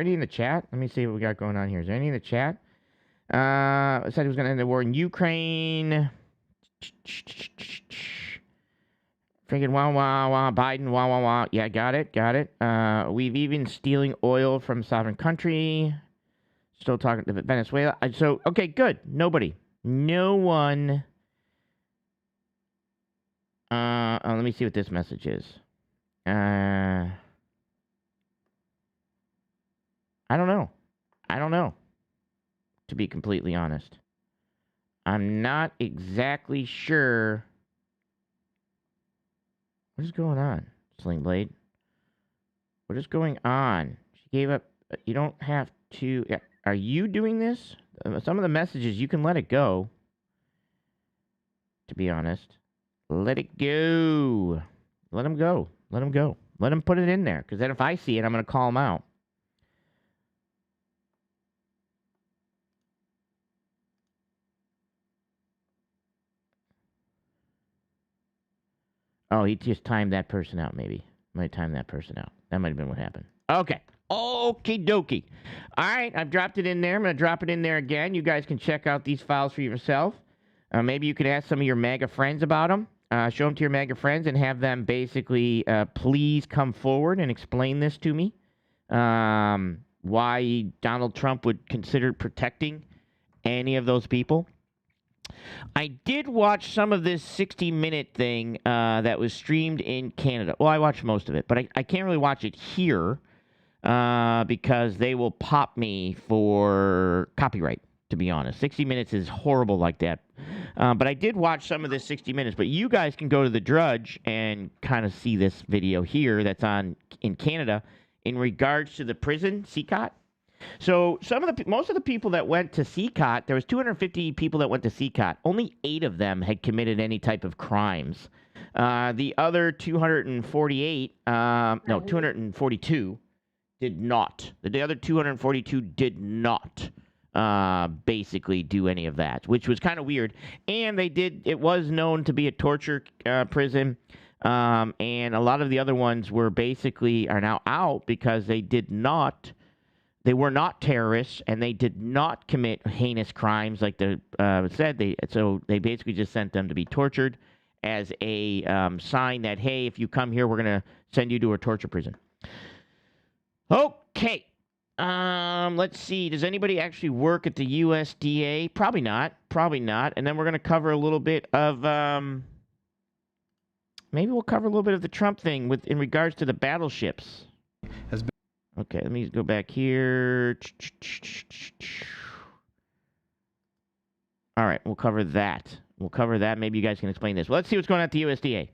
any in the chat? Let me see what we got going on here. Is there any in the chat? It said he was going to end the war in Ukraine. Freaking wah, Biden, wah. Yeah, got it. We've even stealing oil from sovereign country. Still talking to Venezuela. So, okay, good. Nobody. No one. Let me see what this message is. I don't know. To be completely honest. I'm not exactly sure. What is going on? Sling Blade. What is going on? She gave up. You don't have to. Yeah. Are you doing this? Some of the messages, you can let it go. To be honest. Let it go. Let him go. Let him go. Let him put it in there. Because then if I see it, I'm going to call him out. Oh, he just timed that person out, maybe. Might time that person out. That might have been what happened. Okay. Okie dokie. All right, I've dropped it in there. I'm going to drop it in there again. You guys can check out these files for yourself. Maybe you could ask some of your MAGA friends about them. Show them to your MAGA friends and have them basically please come forward and explain this to me. Why Donald Trump would consider protecting any of those people. I did watch some of this 60-minute thing that was streamed in Canada. Well, I watched most of it, but I can't really watch it here because they will pop me for copyright, to be honest. 60 Minutes is horrible like that. But I did watch some of this 60 Minutes. But you guys can go to the Drudge and kind of see this video here that's on in Canada in regards to the prison, CCOT. So most of the people that went to CCOT, there was 250 people that went to CCOT. Only 8 of them had committed any type of crimes. The other 242 did not. The other 242 did not basically do any of that, which was kind of weird. And it was known to be a torture prison. And a lot of the other ones are now out because they were not terrorists, and they did not commit heinous crimes like they said. So they basically just sent them to be tortured as a sign that, hey, if you come here, we're going to send you to a torture prison. Okay. Let's see. Does anybody actually work at the USDA? Probably not. And then we're going to cover a little bit of maybe we'll cover a little bit of the Trump thing in regards to the battleships. Okay, let me go back here. All right, we'll cover that. Maybe you guys can explain this. Well, let's see what's going on at the USDA.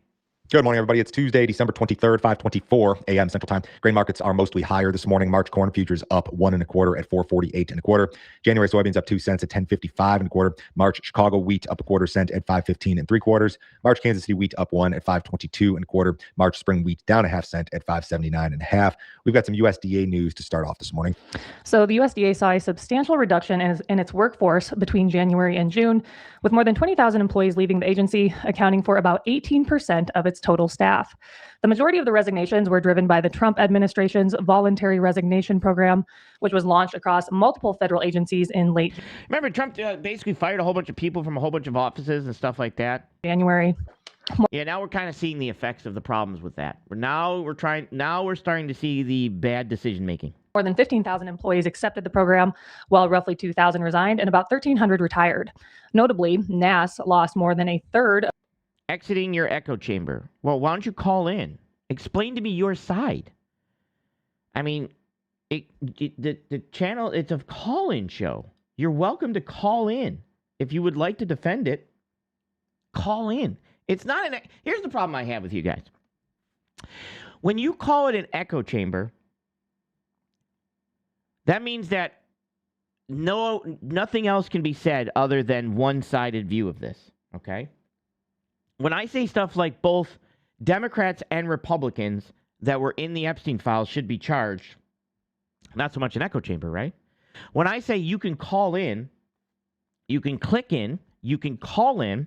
Good morning, everybody. It's Tuesday, December 23rd, 5:24 a.m. Central Time. Grain markets are mostly higher this morning. March corn futures up 1 1/4 at 4.48 1/4. January soybeans up 2 cents at 10.55 1/4. March Chicago wheat up 1/4 cent at 5.15 3/4. March Kansas City wheat up 1 at 5.22 1/4. March spring wheat down 1/2 cent at 5.79 1/2. We've got some USDA news to start off this morning. So the USDA saw a substantial reduction in its workforce between January and June, with more than 20,000 employees leaving the agency, accounting for about 18% of its total staff. The majority of the resignations were driven by the Trump administration's voluntary resignation program, which was launched across multiple federal agencies in late. Remember, Trump basically fired a whole bunch of people from a whole bunch of offices and stuff like that. January. Yeah, now we're kind of seeing the effects of the problems with that. Now we're starting to see the bad decision making. More than 15,000 employees accepted the program, while roughly 2,000 resigned and about 1,300 retired. Notably, NAS lost more than a third. Exiting your echo chamber. Well, why don't you call in? Explain to me your side. I mean, the channel, it's a call-in show. You're welcome to call in. If you would like to defend it, call in. It's not here's the problem I have with you guys. When you call it an echo chamber, that means that nothing else can be said other than one-sided view of this, okay? When I say stuff like both Democrats and Republicans that were in the Epstein files should be charged, not so much an echo chamber, right? When I say you can call in, you can click in, you can call in,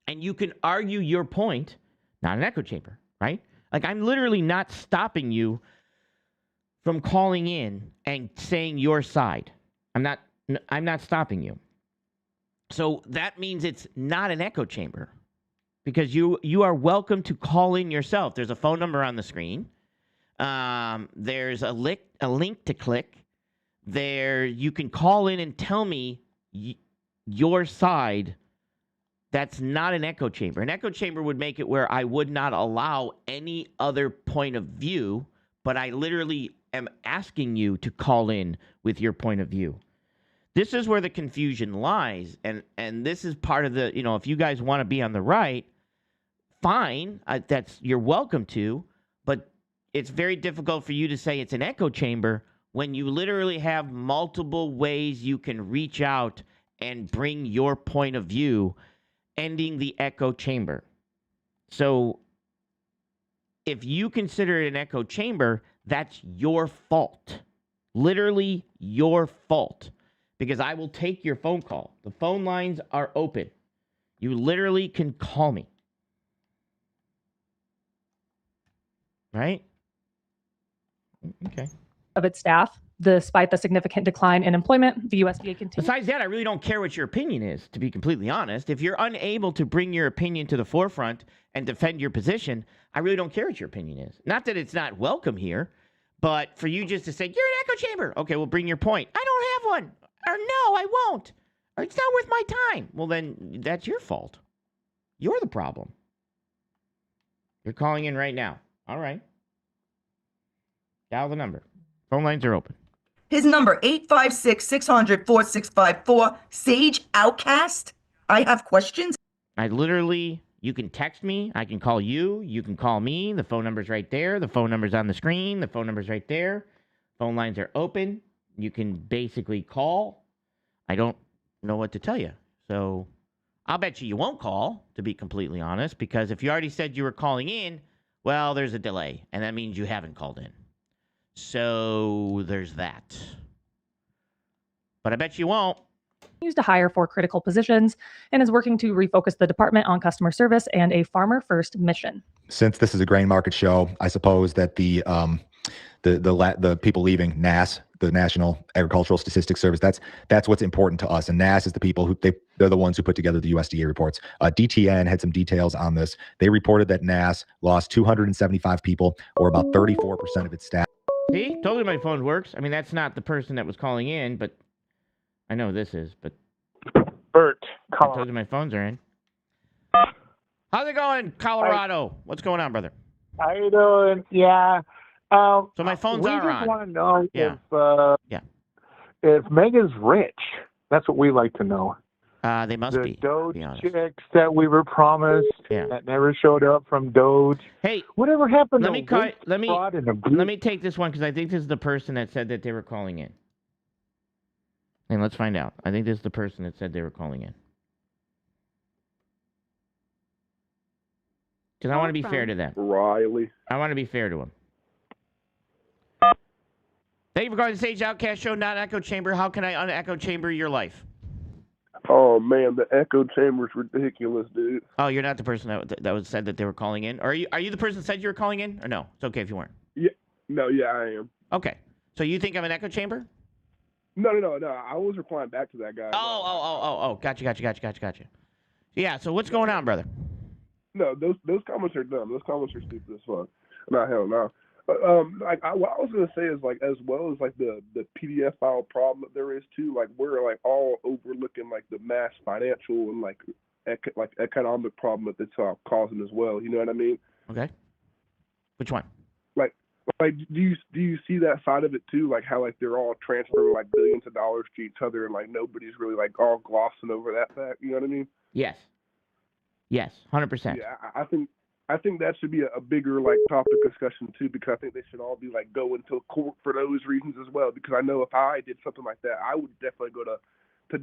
and you can argue your point, not an echo chamber, right? Like, I'm literally not stopping you from calling in and saying your side. I'm not stopping you. So that means it's not an echo chamber, because you are welcome to call in yourself. There's a phone number on the screen. There's a link to click. There, you can call in and tell me your side. That's not an echo chamber. An echo chamber would make it where I would not allow any other point of view, but I literally am asking you to call in with your point of view. This is where the confusion lies, and this is part of the, if you guys want to be on the right, fine. You're welcome to, but it's very difficult for you to say it's an echo chamber when you literally have multiple ways you can reach out and bring your point of view, ending the echo chamber. So if you consider it an echo chamber, that's your fault. Literally your fault. Because I will take your phone call. The phone lines are open. You literally can call me. Right? Okay. Of its staff. Despite the significant decline in employment, the USDA continues. Besides that, I really don't care what your opinion is, to be completely honest. If you're unable to bring your opinion to the forefront and defend your position, I really don't care what your opinion is. Not that it's not welcome here, but for you just to say, you're an echo chamber. Okay, well, bring your point. I don't have one. Or no, I won't. Or it's not worth my time. Well, then that's your fault. You're the problem. You're calling in right now. All right. Dial the number. Phone lines are open. His number, 856-600-4654. Sage Outcast. I have questions. You can text me. I can call you. You can call me. The phone number's right there. The phone number's on the screen. The phone number's right there. Phone lines are open. You can basically call. I don't know what to tell you. So I'll bet you won't call, to be completely honest, because if you already said you were calling in, well, there's a delay, and that means you haven't called in. So there's that. But I bet you won't. Continues to hire for critical positions and is working to refocus the department on customer service and a farmer-first mission. Since this is a grain market show, I suppose that the people leaving NAS, the National Agricultural Statistics Service, that's what's important to us. And NAS is the people who they're the ones who put together the USDA reports. DTN had some details on this. They reported that NAS lost 275 people, or about 34% of its staff. See, told you my phone works. I mean, that's not the person that was calling in, but I know this is. But Bert, I told you my phones are in. How's it going, Colorado? What's going on, brother? How you doing? Yeah. So my phones are on. We just want to know if Megan's rich. That's what we like to know. They must be. The Doge chicks that we were promised that never showed up from Doge. Hey, whatever happened? Let me take this one because I think this is the person that said that they were calling in. And let's find out. I think this is the person that said they were calling in. Because I want to be fair to them. Riley. I want to be fair to them. Thank you for calling the Sage Outcast Show, not Echo Chamber. How can I un-echo chamber your life? Oh, man, the echo chamber's ridiculous, dude. Oh, you're not the person that was said that they were calling in? Or are you the person that said you were calling in? Or no? It's okay if you weren't. Yeah. No, yeah, I am. Okay. So you think I'm an echo chamber? No. I was replying back to that guy. Oh. Gotcha. Yeah, so what's going on, brother? No, those comments are dumb. Those comments are stupid as fuck. No, hell no. What I was gonna say is as well as the PDF file problem that there is too. We're all overlooking the mass financial and economic problem that it's causing as well. You know what I mean? Okay. Which one? Do you see that side of it too? How they're all transferring billions of dollars to each other and nobody's really all glossing over that fact. You know what I mean? Yes, 100%. Yeah, I think that should be a bigger topic discussion too, because I think they should all be going to court for those reasons as well. Because I know if I did something like that, I would definitely go to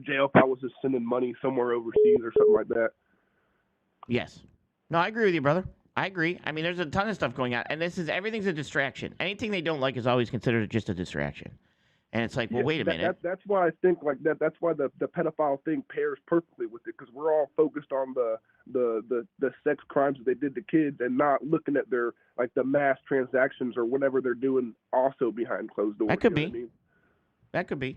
jail if I was just sending money somewhere overseas or something like that. Yes. No, I agree with you, brother. I agree. I mean, there's a ton of stuff going on, and everything's a distraction. Anything they don't like is always considered just a distraction. And it's wait a minute. That's why I think that. That's why the pedophile thing pairs perfectly with it, because we're all focused on the sex crimes that they did to kids, and not looking at their the mass transactions or whatever they're doing also behind closed doors. That could be. That could be.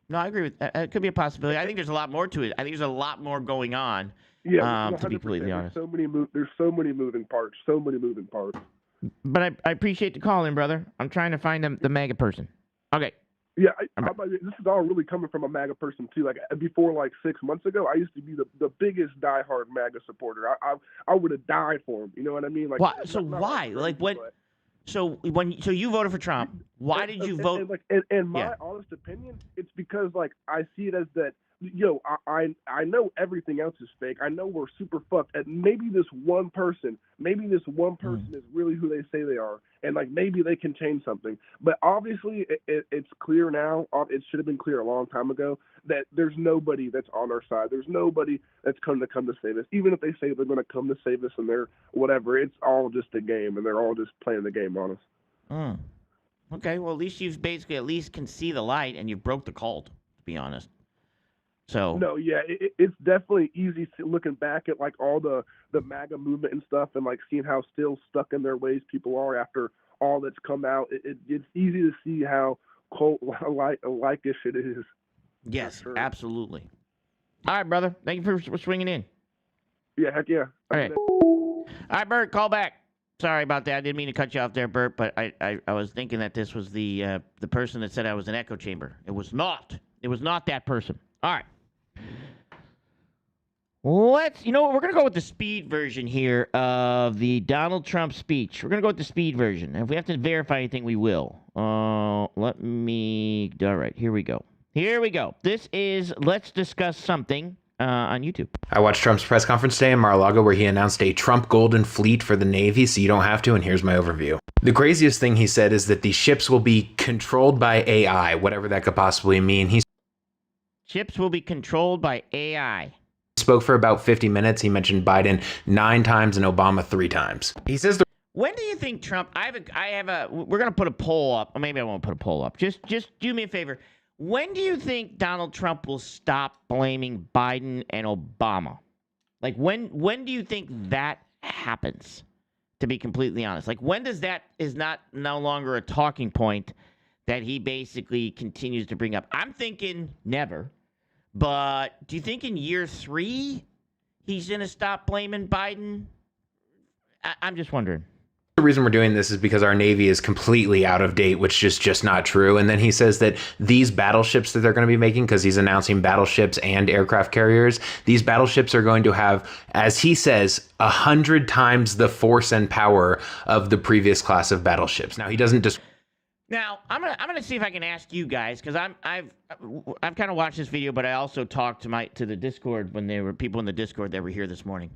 No, I agree with that. It could be a possibility. I think there's a lot more to it. I think there's a lot more going on. Yeah, to be completely honest. There's so many moving parts. But I appreciate the call in, brother. I'm trying to find the MAGA person. Okay. Yeah, this is all really coming from a MAGA person too. Before 6 months ago, I used to be the biggest diehard MAGA supporter. I would have died for him. You know what I mean? Why? So why? So you voted for Trump. Why did you vote? In my honest opinion, it's because like I see it as that. I know everything else is fake. I know we're super fucked. And maybe this one person is really who they say they are, and like maybe they can change something. But obviously, it's clear now. It should have been clear a long time ago that there's nobody that's on our side. There's nobody that's come to save us. Even if they say they're going to come to save us and they're whatever, it's all just a game, and they're all just playing the game on us. Okay, well, at least you've basically at least can see the light, and you've broke the cult, to be honest. So no, yeah, it's definitely easy looking back at like all the MAGA movement and stuff, and like seeing how still stuck in their ways people are after all that's come out. It's easy to see how cult-like-ish it is. Yes, sure. Absolutely. All right, brother. Thank you for swinging in. Yeah, heck yeah. All right. All right, Bert, call back. Sorry about that. I didn't mean to cut you off there, Bert, but I was thinking that this was the person that said I was an echo chamber. It was not. It was not that person. All right. We're going to go with the speed version here of the Donald Trump speech. We're going to go with the speed version. And if we have to verify anything, we will. All right, here we go. This is Let's Discuss Something on YouTube. I watched Trump's press conference today in Mar-a-Lago where he announced a Trump Golden Fleet for the Navy, so you don't have to, and here's my overview. The craziest thing he said is that the ships will be controlled by AI, whatever that could possibly mean. Ships will be controlled by AI. Spoke for about 50 minutes. He mentioned Biden 9 times and Obama 3 times. He says when do you think Trump? We're gonna put a poll up. Or maybe I won't put a poll up. Just do me a favor. When do you think Donald Trump will stop blaming Biden and Obama? Like when do you think that happens? To be completely honest, like when does that is no longer a talking point that he basically continues to bring up? I'm thinking never. But do you think in year 3 he's going to stop blaming Biden? I'm just wondering. The reason we're doing this is because our Navy is completely out of date, which is just not true. And then he says that these battleships that they're going to be making, because he's announcing battleships and aircraft carriers, these battleships are going to have, as he says, 100 times the force and power of the previous class of battleships. Now, he doesn't just... Now, I'm gonna see if I can ask you guys, because I've kind of watched this video, but I also talked to the Discord when there were people in the Discord that were here this morning.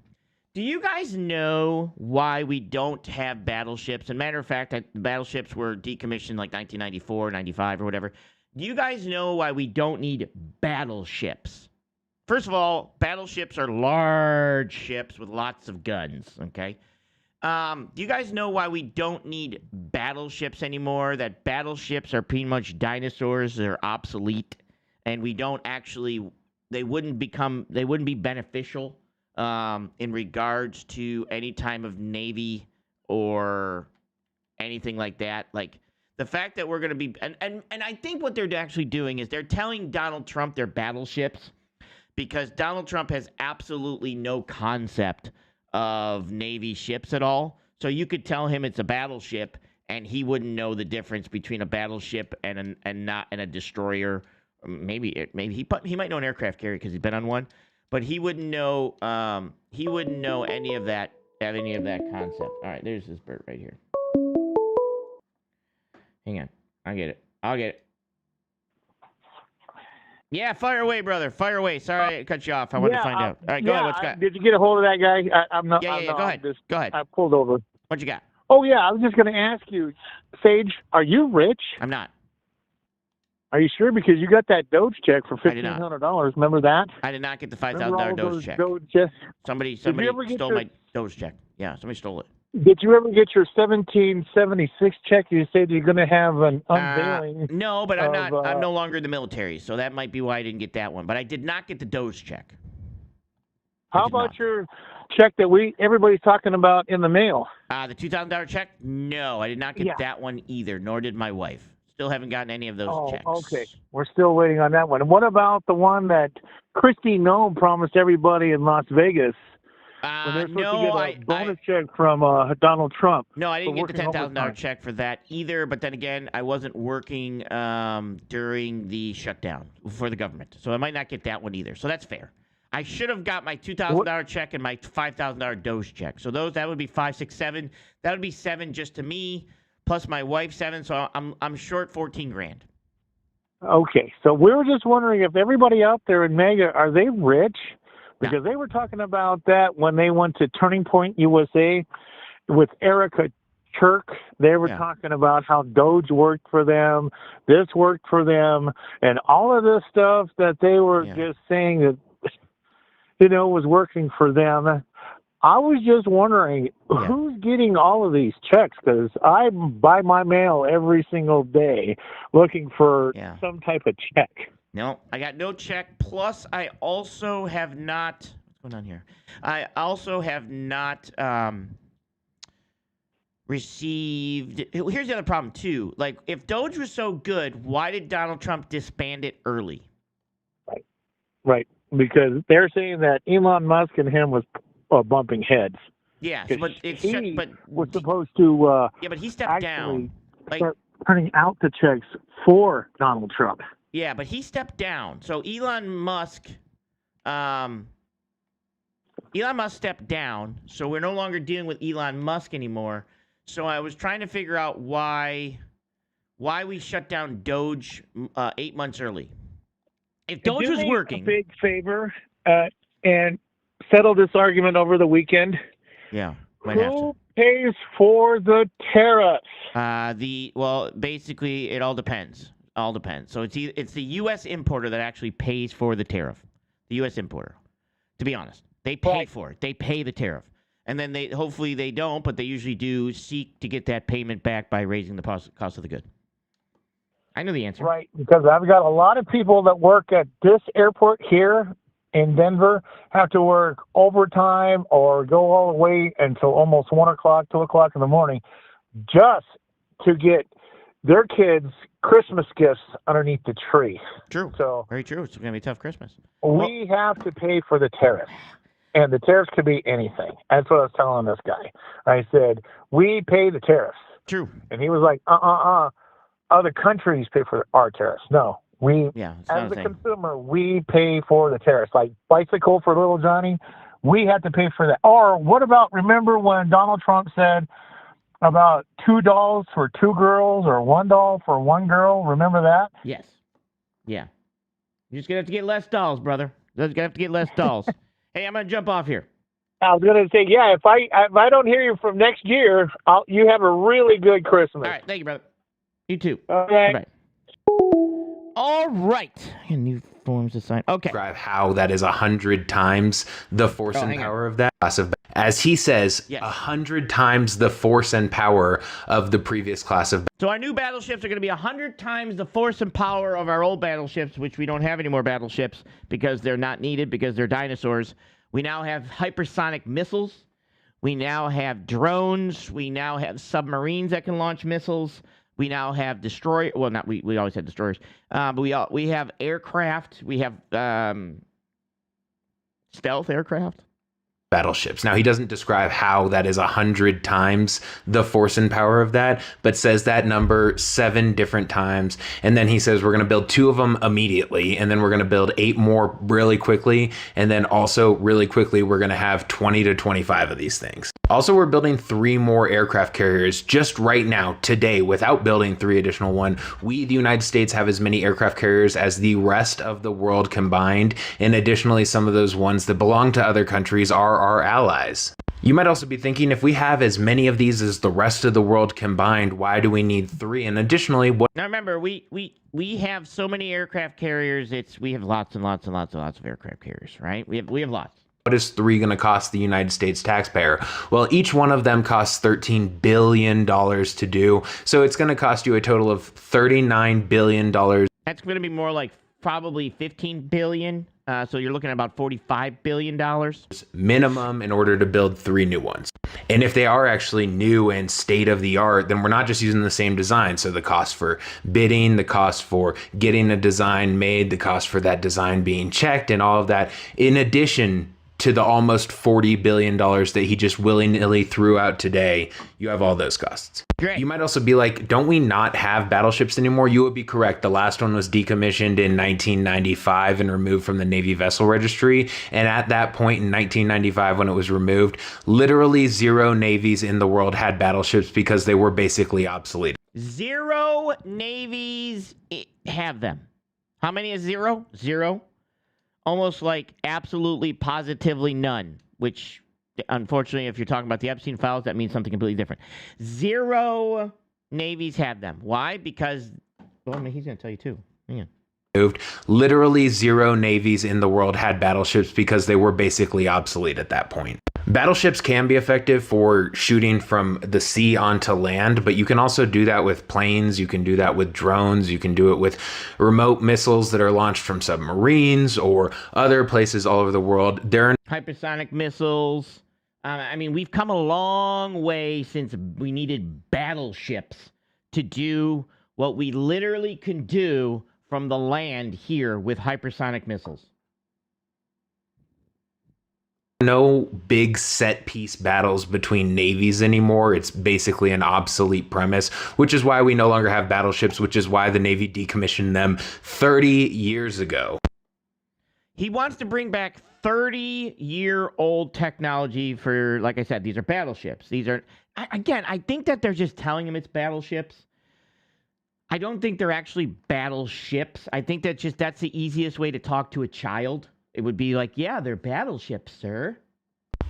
Do you guys know why we don't have battleships? And matter of fact, the battleships were decommissioned like 1994, 95, or whatever. Do you guys know why we don't need battleships? First of all, battleships are large ships with lots of guns, okay? Do you guys know why we don't need battleships anymore? That battleships are pretty much dinosaurs. They're obsolete, and they wouldn't be beneficial in regards to any time of Navy or anything like that. Like the fact that we're going to be, and I think what they're actually doing is they're telling Donald Trump they're battleships because Donald Trump has absolutely no concept of Navy ships at all. So you could tell him it's a battleship and he wouldn't know the difference between a battleship and a destroyer. Maybe he might know an aircraft carrier because he's been on one, but he wouldn't know any of that concept. All right, there's this bird right here. Hang on. I'll get it. Yeah, fire away, brother. Fire away. Sorry I cut you off. I wanted to find out. All right, go ahead. What you got? Did you get a hold of that guy? I'm not. Yeah. Go ahead. Go ahead. I pulled over. What you got? Oh, yeah. I was just going to ask you, Sage, are you rich? I'm not. Are you sure? Because you got that Doge check for $1,500. Remember that? I did not get the $5,000 Doge check. Somebody stole my Doge check. Yeah, somebody stole it. Did you ever get your 1776 check? You said you're going to have an unveiling. No, but I'm no longer in the military, so that might be why I didn't get that one. But I did not get the Doge check. How about your check that everybody's talking about in the mail? The $2,000 check? No, I did not get that one either, nor did my wife. Still haven't gotten any of those checks. Okay. We're still waiting on that one. And what about the one that Kristi Noem promised everybody in Las Vegas? When they're supposed to get a bonus check from Donald Trump. No, I didn't get the $10,000 check for that either. But then again, I wasn't working during the shutdown for the government. So I might not get that one either. So that's fair. I should have got my $2,000 check and my $5,000 Doge check. So that would be 5, 6, 7. That would be 7 just to me. plus my wife 7, so I'm short 14 grand. Okay, so we were just wondering if everybody out there in Mega, are they rich? Because they were talking about that when they went to Turning Point USA with Erica Churk. They were talking about how Doge worked for them, this worked for them, and all of this stuff that they were just saying that, was working for them. I was just wondering who's getting all of these checks, because I buy my mail every single day looking for some type of check. No, I got no check. Plus, I also have not. What's going on here? I also have not received. Here's the other problem too. Like, if Doge was so good, why did Donald Trump disband it early? Right, because they're saying that Elon Musk and him was bumping heads. Yes, but it's was supposed to. But he stepped down. Start turning out the checks for Donald Trump. Yeah, but he stepped down. So Elon Musk stepped down. So we're no longer dealing with Elon Musk anymore. So I was trying to figure out why we shut down Doge 8 months early. If Doge was working, a big favor and settle this argument over the weekend. Yeah, who pays for the tariffs? Basically, it all depends. All depends. So it's the U.S. importer that actually pays for the tariff. The U.S. importer. To be honest, they pay for it. They pay the tariff, and then hopefully they don't, but they usually do seek to get that payment back by raising the cost of the good. I know the answer. Right, because I've got a lot of people that work at this airport here in Denver have to work overtime or go all the way until almost 1 o'clock, 2 o'clock in the morning just to get their kids Christmas gifts underneath the tree. True. So very true. It's going to be a tough Christmas. We have to pay for the tariff. And the tariffs could be anything. That's what I was telling this guy. I said, we pay the tariffs. True. And he was like, other countries pay for our tariffs. No. We, as the consumer, we pay for the tariffs. Like bicycle for little Johnny, we have to pay for that. Or what about, remember when Donald Trump said about $2 for 2 girls or $1 for 1 girl? Remember that? Yes. Yeah. You're just going to have to get less dolls, brother. You're just going to have to get less dolls. Hey, I'm going to jump off here. I was going to say, if I don't hear you from next year, you have a really good Christmas. All right. Thank you, brother. You too. All right. Bye. All right. New forms to sign. Okay. Describe how that is 100 times the force and power of that class of, as he says, 100 times the force and power of the previous class of. So our new battleships are going to be 100 times the force and power of our old battleships, which we don't have any more battleships because they're not needed because they're dinosaurs. We now have hypersonic missiles. We now have drones. We now have submarines that can launch missiles. We now have destroyers. Well, not we always had destroyers, but we have aircraft. We have stealth aircraft. Battleships. Now, he doesn't describe how that is 100 times the force and power of that, but says that number 7 different times. And then he says we're going to build 2 of them immediately, and then we're going to build 8 more really quickly. And then also really quickly, we're going to have 20 to 25 of these things. Also, we're building 3 more aircraft carriers just right now, today, without building 3 additional ones. We, the United States, have as many aircraft carriers as the rest of the world combined. And additionally, some of those ones that belong to other countries are our allies. You might also be thinking, if we have as many of these as the rest of the world combined, why do we need 3? And additionally, what? Now remember, we have so many aircraft carriers. We have lots and lots and lots and lots of aircraft carriers, right? We have lots. What is 3 going to cost the United States taxpayer? Well, each one of them costs $13 billion to do. So it's going to cost you a total of $39 billion. That's going to be more like probably $15 billion. So you're looking at about $45 billion. Minimum in order to build 3 new ones. And if they are actually new and state of the art, then we're not just using the same design. So the cost for bidding, the cost for getting a design made, the cost for that design being checked and all of that, in addition to the almost $40 billion that he just willy-nilly threw out today, you have all those costs. Great. You might also be like, don't we not have battleships anymore? You would be correct. The last one was decommissioned in 1995 and removed from the Navy Vessel Registry. And at that point in 1995, when it was removed, literally 0 navies in the world had battleships because they were basically obsolete. 0 navies have them. How many is 0? 0. Almost like absolutely, positively none, which, unfortunately, if you're talking about the Epstein files, that means something completely different. 0 navies have them. Why? Because, well, I mean, he's going to tell you too. Hang on. Literally 0 navies in the world had battleships because they were basically obsolete at that point. Battleships can be effective for shooting from the sea onto land, but you can also do that with planes. You can do that with drones. You can do it with remote missiles that are launched from submarines or other places all over the world. Hypersonic missiles. I mean, we've come a long way since we needed battleships to do what we literally can do from the land here with hypersonic missiles. No big set piece battles between navies anymore. It's basically an obsolete premise, which is why we no longer have battleships, which is why the Navy decommissioned them 30 years ago. He wants to bring back 30-year-old technology for, like I said, these are battleships. These are, again, I think that they're just telling him it's battleships. I don't think they're actually battleships. I think that's the easiest way to talk to a child. It would be like, yeah, they're battleships, sir.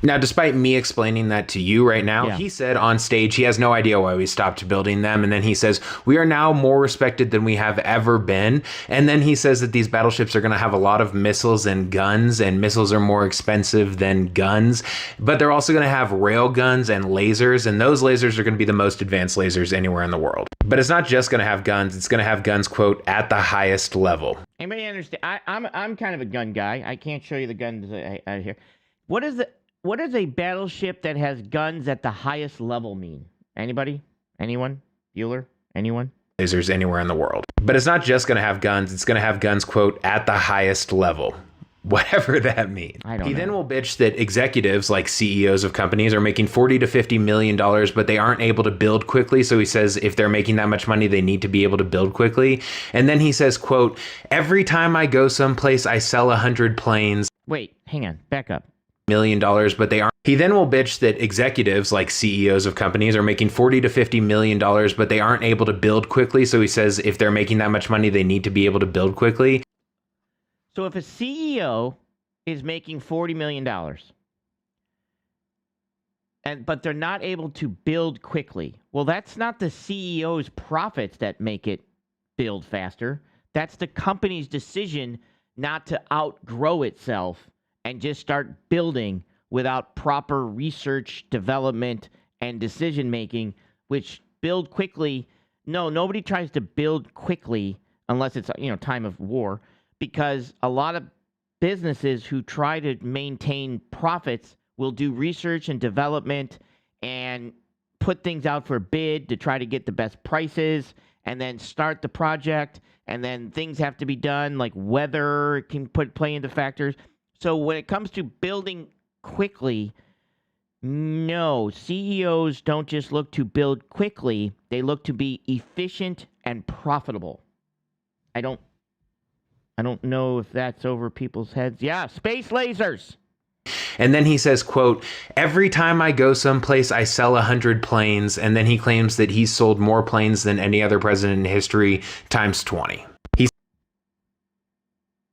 Now, despite me explaining that to you right now, Yeah. he said on stage he has no idea why we stopped building them. And then he says, we are now more respected than we have ever been. And then he says that these battleships are going to have a lot of missiles and guns, and missiles are more expensive than guns. But they're also going to have rail guns and lasers, and those lasers are going to be the most advanced lasers anywhere in the world. But it's not just going to have guns. It's going to have guns, quote, at the highest level. Anybody understand? I'm kind of a gun guy. I can't show you the guns out here. What does a battleship that has guns at the highest level mean? Anybody? Anyone? Bueller? Anyone? Lasers anywhere in the world. But it's not just going to have guns. It's going to have guns, quote, at the highest level. Whatever that means. He then will bitch that executives, like CEOs of companies, are making $40 to $50 million, but they aren't able to build quickly. So he says if they're making that much money, they need to be able to build quickly. And then he says, quote, every time I go someplace, I sell 100 planes. Wait, hang on. Back up. $million, but they aren't. He then will bitch that executives, like CEOs of companies, are making $40 to $50 million, but they aren't able to build quickly. So he says if they're making that much money, they need to be able to build quickly. So if a CEO is making $40 million, but they're not able to build quickly, well, that's not the CEO's profits that make it build faster. That's the company's decision not to outgrow itself and just start building without proper research, development, and decision-making, which build quickly. No, nobody tries to build quickly unless it's, time of war, because a lot of businesses who try to maintain profits will do research and development and put things out for bid to try to get the best prices and then start the project, and then things have to be done, like weather can play into factors. So when it comes to building quickly, no, CEOs don't just look to build quickly, they look to be efficient and profitable. I don't know if that's over people's heads. Yeah, space lasers. And then he says, quote, every time I go someplace, I sell 100 planes. And then he claims that he's sold more planes than any other president in history times 20.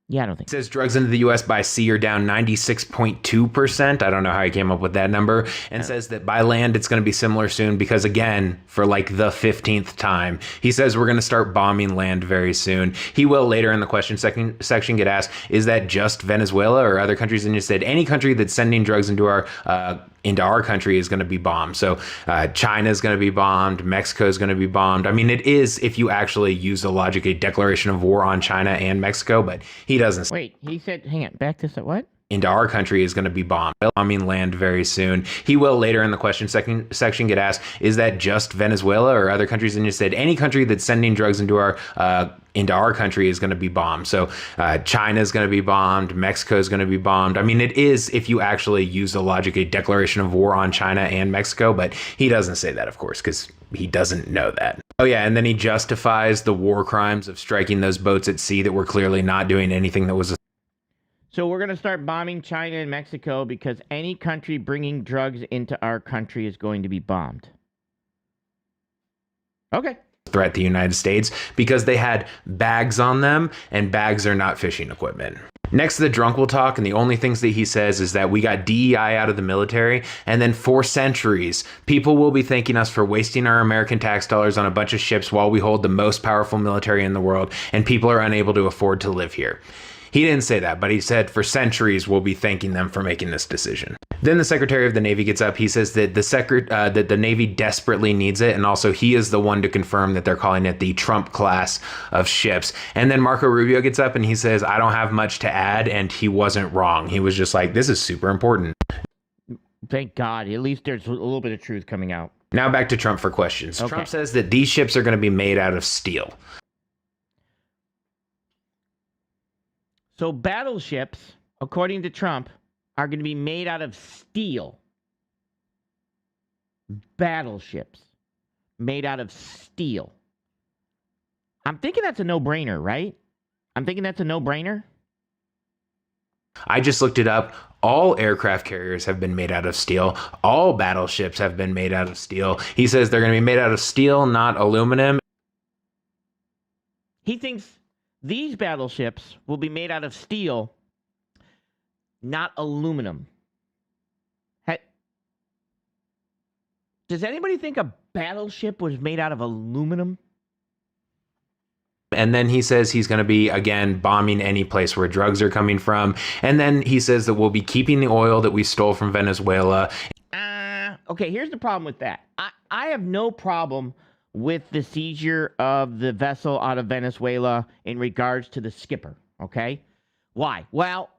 Yeah, I don't think so. He says drugs into the U.S. by sea are down 96.2%. I don't know how he came up with that number. And says that by land, it's going to be similar soon because, again, for like the 15th time, he says we're going to start bombing land very soon. He will later in the question section get asked, is that just Venezuela or other countries? And he said any country that's sending drugs into our country is going to be bombed. So China is going to be bombed. Mexico is going to be bombed. I mean, it is, if you actually use the logic, a declaration of war on China and Mexico, but he doesn't. Wait, he said, hang on, back this up, what? into our country is going to be bombing land very soon. He will later in the question section get asked, is that just Venezuela or other countries? And he said any country that's sending drugs into our country is going to be bombed. So China is going to be bombed. Mexico is going to be bombed. I mean, it is, if you actually use the logic, a declaration of war on China and Mexico, but he doesn't say that, of course, because he doesn't know that. Oh yeah, and then he justifies the war crimes of striking those boats at sea that were clearly not doing anything that was. So we're going to start bombing China and Mexico because any country bringing drugs into our country is going to be bombed. Okay. Threat to the United States because they had bags on them, and bags are not fishing equipment. Next, the drunk will talk, and the only things that he says is that we got DEI out of the military, and then for centuries, people will be thanking us for wasting our American tax dollars on a bunch of ships while we hold the most powerful military in the world, and people are unable to afford to live here. He didn't say that, but he said for centuries we'll be thanking them for making this decision. Then the Secretary of the Navy gets up. He says that that the Navy desperately needs it, and also he is the one to confirm that they're calling it the Trump class of ships. And then Marco Rubio gets up and he says, I don't have much to add, and he wasn't wrong. He was just like, this is super important. Thank God. At least there's a little bit of truth coming out. Now back to Trump for questions. Okay. Trump says that these ships are going to be made out of steel. So battleships, according to Trump, are going to be made out of steel. Battleships made out of steel. I'm thinking that's a no-brainer, right? I'm thinking that's a no-brainer. I just looked it up. All aircraft carriers have been made out of steel. All battleships have been made out of steel. He says they're going to be made out of steel, not aluminum. He thinks these battleships will be made out of steel, not aluminum. Does anybody think a battleship was made out of aluminum? And then he says he's going to be, again, bombing any place where drugs are coming from. And then he says that we'll be keeping the oil that we stole from Venezuela. Okay, here's the problem with that. I have no problem with the seizure of the vessel out of Venezuela in regards to the skipper, okay? Why? Well,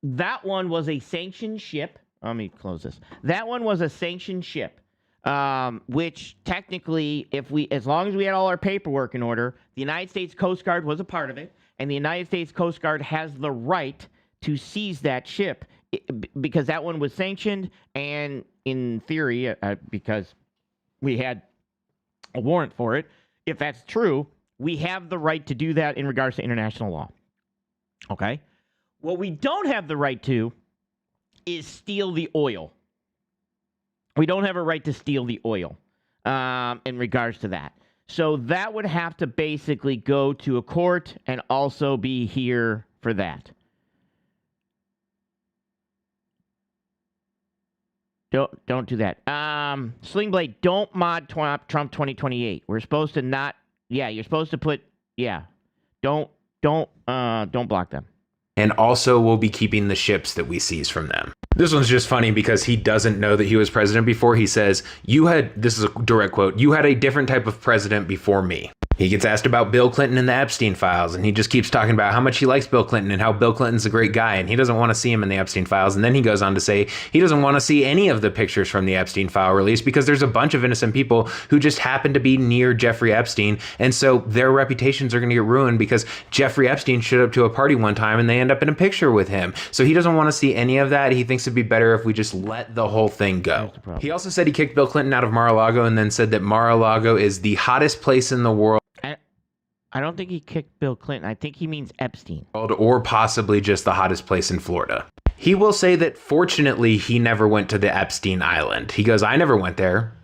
that one was a sanctioned ship. Let me close this. That one was a sanctioned ship, which technically, as long as we had all our paperwork in order, the United States Coast Guard was a part of it, and the United States Coast Guard has the right to seize that ship because that one was sanctioned, and in theory, because we had a warrant for it, if that's true, we have the right to do that in regards to international law. Okay? What we don't have the right to is steal the oil. We don't have a right to steal the oil in regards to that. So that would have to basically go to a court and also be here for that. Don't do that. Sling Blade, don't mod Trump 2028. We're supposed to not. Yeah, you're supposed to put. Yeah, don't block them. And also we'll be keeping the ships that we seize from them. This one's just funny because he doesn't know that he was president before. He says, this is a direct quote, you had a different type of president before me. He gets asked about Bill Clinton and the Epstein files, and he just keeps talking about how much he likes Bill Clinton and how Bill Clinton's a great guy, and he doesn't want to see him in the Epstein files. And then he goes on to say he doesn't want to see any of the pictures from the Epstein file release because there's a bunch of innocent people who just happen to be near Jeffrey Epstein, and so their reputations are going to get ruined because Jeffrey Epstein showed up to a party one time and they end up in a picture with him. So he doesn't want to see any of that. He thinks it'd be better if we just let the whole thing go. He also said he kicked Bill Clinton out of Mar-a-Lago and then said that Mar-a-Lago is the hottest place in the world. I don't think he kicked Bill Clinton. I think he means Epstein. Or possibly just the hottest place in Florida. He will say that fortunately he never went to the Epstein Island. He goes, I never went there.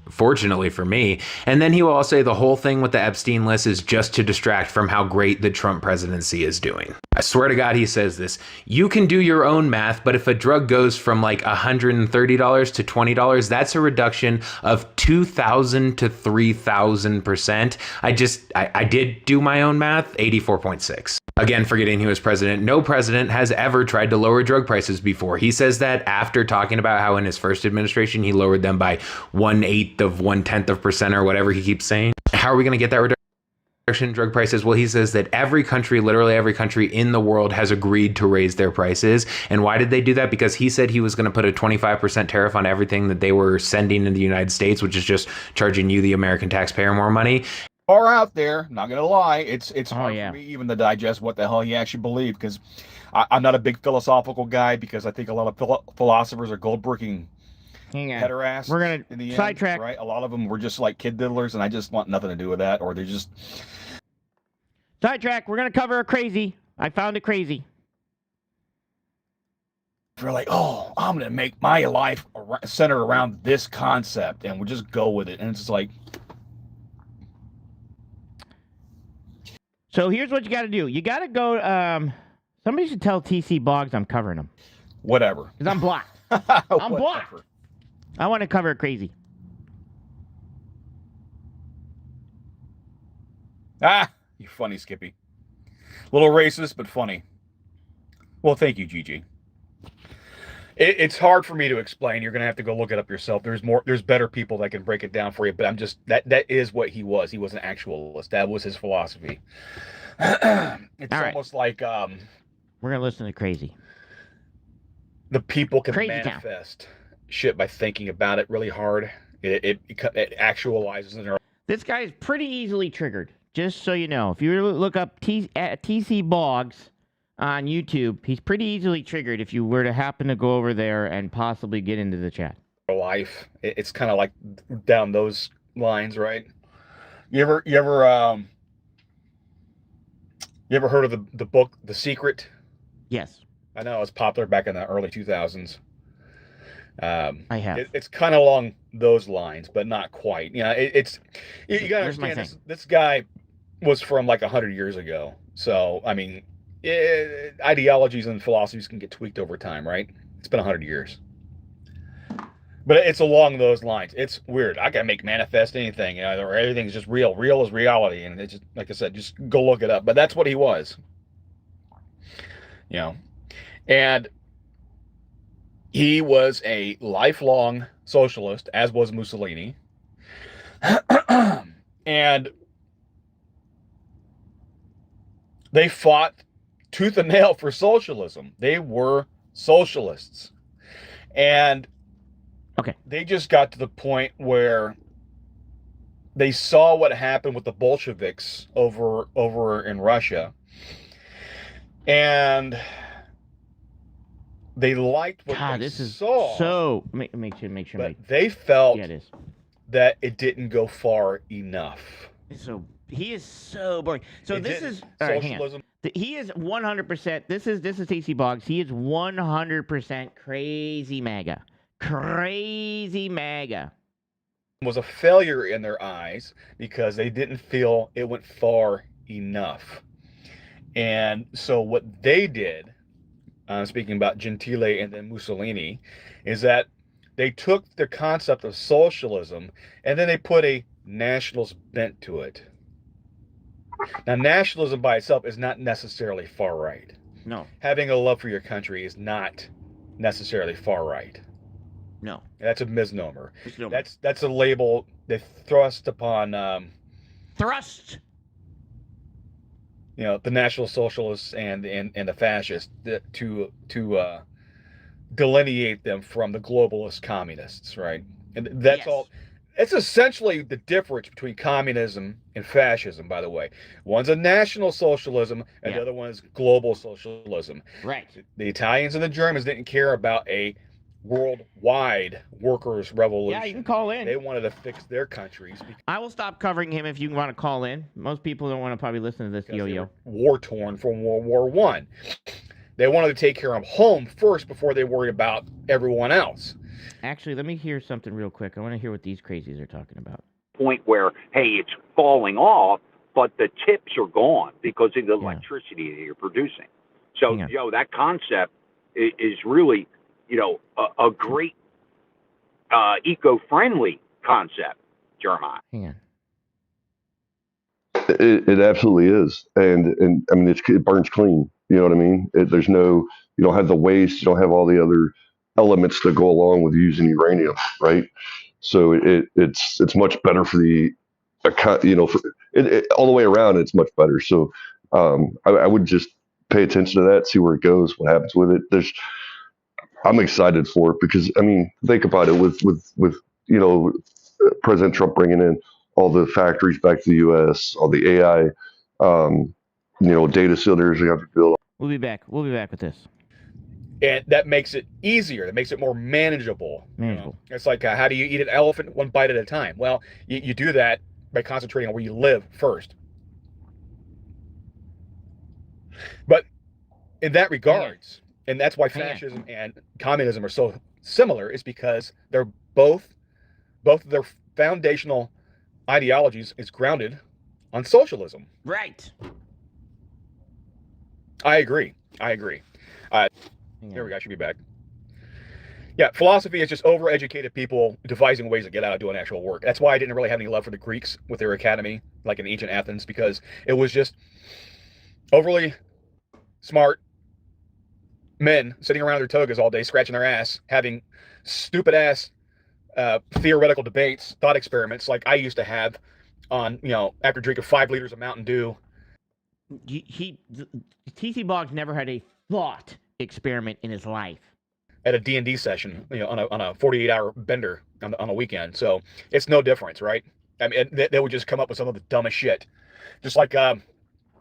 Fortunately for me. And then he will also say the whole thing with the Epstein list is just to distract from how great the Trump presidency is doing. I swear to God, he says this. You can do your own math, but if a drug goes from like $130 to $20, that's a reduction of 2,000 to 3,000%. I did do my own math, 84.6. Again, forgetting he was president, no president has ever tried to lower drug prices before. He says that after talking about how in his first administration, he lowered them by 1/8 of 1/10% or whatever he keeps saying. How are we going to get that reduction? drug prices. Well, he says that every country, literally every country in the world, has agreed to raise their prices. And why did they do that? Because he said he was going to put a 25% tariff on everything that they were sending into the United States, which is just charging you, the American taxpayer, more money. Far out there, not gonna lie, it's hard for me even to digest what the hell he actually believed, because I'm not a big philosophical guy, because I think a lot of philosophers are gold-bricking pederasts. We're gonna in the sidetrack. end, right? A lot of them were just like kid diddlers, and I just want nothing to do with that, or they're just sidetrack. We're gonna cover a crazy. I found it crazy. They're like, oh, I'm gonna make my life centered around this concept, and we'll just go with it, and it's just like. So here's what you got to do. You got to go. Somebody should tell TC Boggs I'm covering him. Whatever. Because I'm blocked. I'm blocked. I want to cover it crazy. Ah, you funny, Skippy. Little racist, but funny. Well, thank you, Gigi. It's hard for me to explain. You're gonna have to go look it up yourself. There's better people that can break it down for you. But I'm just that is what he was. He was an actualist. That was his philosophy. It's almost like we're gonna listen to crazy. The people can Crazy manifest shit by thinking about it really hard. It actualizes in their. This guy is pretty easily triggered. Just so you know, if you look up TC Boggs on YouTube, he's pretty easily triggered if you were to happen to go over there and possibly get into the chat. Life, it's kind of like down those lines, right? You ever heard of the book The Secret? Yes. I know it was popular back in the early 2000s. I have. It's kind of along those lines, but not quite. You know, you gotta understand this guy was from like 100 years ago. So I mean, ideologies and philosophies can get tweaked over time, right? It's been 100 years. But it's along those lines. It's weird. I can make manifest anything, you know, or everything's just real. Real is reality, and it's just, like I said, just go look it up. But that's what he was, you know, and he was a lifelong socialist, as was Mussolini, and they fought tooth and nail for socialism. They were socialists, and they just got to the point where they saw what happened with the Bolsheviks over in Russia, and they liked what they saw. So make sure. But they felt that it didn't go far enough. So he is so boring. So It this didn't. is all right, hang on. Socialism. He is 100%. This is TC Boggs. He is 100% crazy MAGA. Crazy MAGA. Was a failure in their eyes because they didn't feel it went far enough. And so what they did, speaking about Gentile and then Mussolini, is that they took the concept of socialism and then they put a nationalist bent to it. Now, nationalism by itself is not necessarily far right. No. Having a love for your country is not necessarily far right. No. That's a misnomer. That's a label they thrust upon thrust. You know, the National Socialists and the fascists to delineate them from the globalist communists, right? And that's all. It's essentially the difference between communism and fascism, by the way. One's a national socialism, and the other one is global socialism. Right. The Italians and the Germans didn't care about a worldwide workers' revolution. Yeah, you can call in. They wanted to fix their countries. I will stop covering him if you want to call in. Most people don't want to probably listen to this yo-yo. War-torn from World War I. They wanted to take care of home first before they worried about everyone else. Actually, let me hear something real quick. I want to hear what these crazies are talking about. Point where, hey, it's falling off, but the tips are gone because of the electricity that you're producing. So, that concept is really, a great eco-friendly concept, Jeremiah. Hang on. It absolutely is, and I mean it burns clean. You know what I mean? You don't have the waste, you don't have all the other elements that go along with using uranium, right? So it's much better for the all the way around, it's much better. So I would just pay attention to that, see where it goes, what happens with it. I'm excited for it because I mean, think about it with President Trump bringing in all the factories back to the U.S., all the AI, data centers you have to build. We'll be back. We'll be back with this. And that makes it easier. That makes it more manageable. Manageable. It's like, how do you eat an elephant one bite at a time? Well, you do that by concentrating on where you live first. But in that regards, and that's why fascism and communism are so similar, is because they're both their foundational ideologies is grounded on socialism. Right. I agree. Here we go. I should be back. Yeah, philosophy is just overeducated people devising ways to get out of doing actual work. That's why I didn't really have any love for the Greeks with their academy, like in ancient Athens, because it was just overly smart men sitting around their togas all day, scratching their ass, having stupid ass theoretical debates, thought experiments like I used to have on, after drinking 5 liters of Mountain Dew. T.C. Boggs never had a thought experiment in his life. At a D&D session, on a 48-hour bender on a weekend. So it's no difference, right? I mean, they would just come up with some of the dumbest shit. Just like, and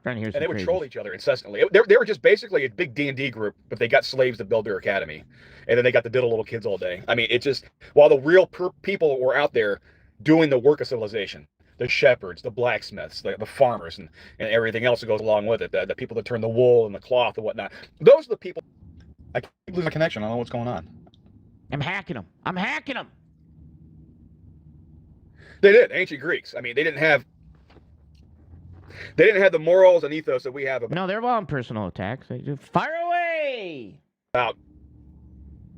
they would troll each other incessantly. They were just basically a big D&D group, but they got slaves to build their academy. And then they got the diddle little kids all day. I mean, it just, while the real people were out there doing the work of civilization, the shepherds, the blacksmiths, the farmers, and everything else that goes along with it, the people that turn the wool and the cloth and whatnot. Those are the people. I keep losing a connection. I don't know what's going on. I'm hacking them. They did. Ancient Greeks. I mean, they didn't have the morals and ethos that we have. No, they're on personal attacks. They just fire away. About.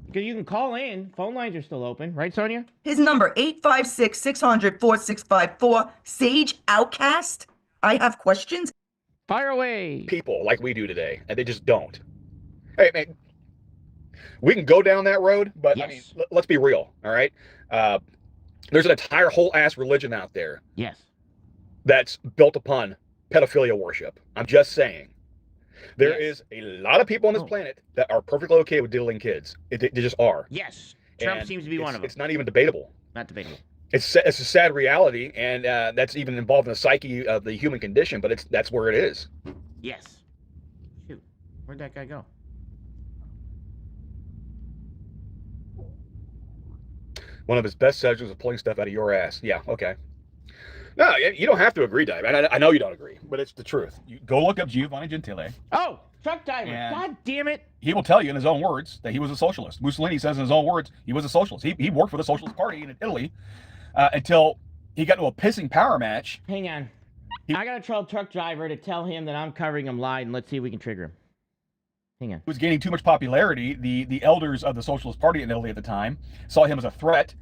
Because you can call in. Phone lines are still open. Right, Sonia? His number, 856-600-4654. Sage Outcast. I have questions. Fire away. People like we do today, and they just don't. Hey, man, we can go down that road, but yes. I mean, let's be real, all right? There's an entire whole ass religion out there. Yes. That's built upon pedophilia worship. I'm just saying. There is a lot of people on this planet that are perfectly okay with diddling kids. They just are. Yes. Trump seems to be one of them. It's not even debatable. Not debatable. It's a sad reality, and that's even involved in the psyche of the human condition, but that's where it is. Yes. Shoot. Where'd that guy go? One of his best sessions was pulling stuff out of your ass. Yeah, okay. No, you don't have to agree, Dave. I know you don't agree, but it's the truth. You go look up Giovanni Gentile. Oh, truck driver. God damn it. He will tell you in his own words that he was a socialist. Mussolini says in his own words he was a socialist. He worked for the Socialist Party in Italy until he got into a pissing power match. Hang on. I got to tell truck driver to tell him that I'm covering him live, and let's see if we can trigger him. Hang on. He was gaining too much popularity. The elders of the Socialist Party in Italy at the time saw him as a threat.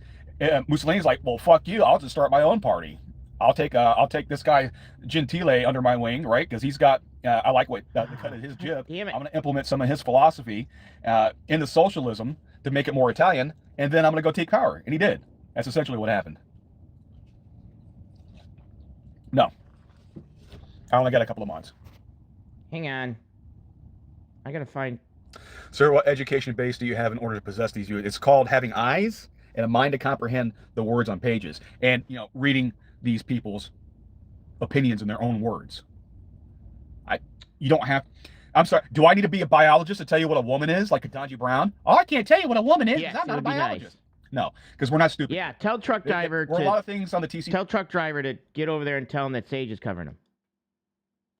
Mussolini's like, well, fuck you. I'll just start my own party. I'll take this guy Gentile under my wing, right? Because he's got I like what the cut of his jib. I'm going to implement some of his philosophy into socialism to make it more Italian, and then I'm going to go take power. And he did. That's essentially what happened. No, I only got a couple of months. Hang on. I got to find. Sir, what education base do you have in order to possess these views? It's called having eyes and a mind to comprehend the words on pages, and reading these people's opinions in their own words. You don't have. I'm sorry. Do I need to be a biologist to tell you what a woman is, like a Donji Brown? Oh, I can't tell you what a woman is. Yes, I'm not a biologist. Nice. No, because we're not stupid. Yeah, tell truck driver. We're a lot of things on the TC. Tell truck driver to get over there and tell him that Sage is covering him.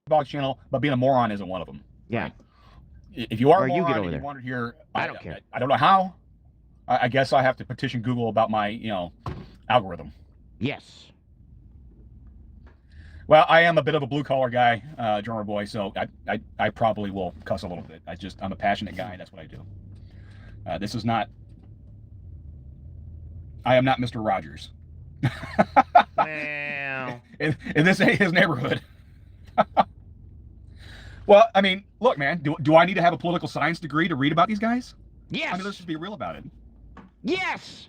Box channel, but being a moron isn't one of them. Yeah. Right? If you are or a moron you get over and there. you wanted here, I don't care. I don't know how. I guess I have to petition Google about my algorithm. Yes. Well, I am a bit of a blue-collar guy, drummer boy, so I probably will cuss a little bit. I'm a passionate guy. That's what I do. This is not... I am not Mr. Rogers. Well... and this ain't his neighborhood. Well, I mean, look, man, do I need to have a political science degree to read about these guys? Yes! I mean, let's just be real about it. Yes!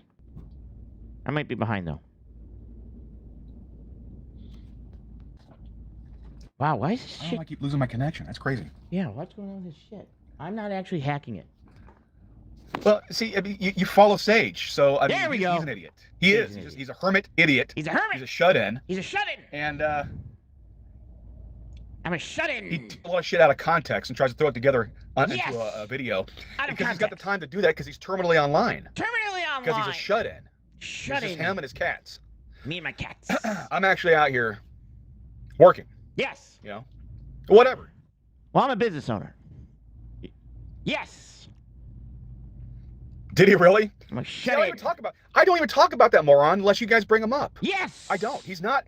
I might be behind, though. Wow, why is this Oh, shit? I keep losing my connection. That's crazy. Yeah, what's going on with this shit? I'm not actually hacking it. Well, see, I mean, you follow Sage, so I mean, There we go. he's an idiot. He is. He's a hermit idiot. He's a hermit. He's a shut-in. He's a shut-in. And I'm a shut-in. he takes a lot of shit out of context and tries to throw it together Yes. into a video. Out of Because he's got the context. time to do that because he's terminally online. Terminally online. Because he's a shut-in. Shut-in. It's just him and his cats. Me and my cats. I'm actually out here working. Yes. You know, whatever. Well, I'm a business owner. Yes. Did he really? I'm a See, I don't even talk about that moron unless you guys bring him up. Yes. I don't. He's not.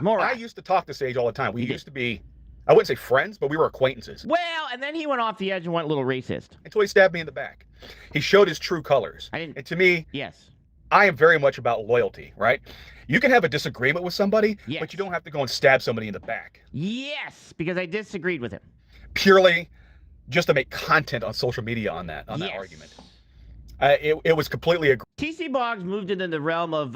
Moron. I used to talk to Sage all the time. We used to be, I wouldn't say friends, but we were acquaintances. Well, and then he went off the edge and went a little racist. Until he stabbed me in the back. He showed his true colors. And to me, yes, I am very much about loyalty, right? You can have a disagreement with somebody, but you don't have to go and stab somebody in the back. Yes, because I disagreed with him. Purely just to make content on social media on that argument. It was completely TC Boggs moved into the realm of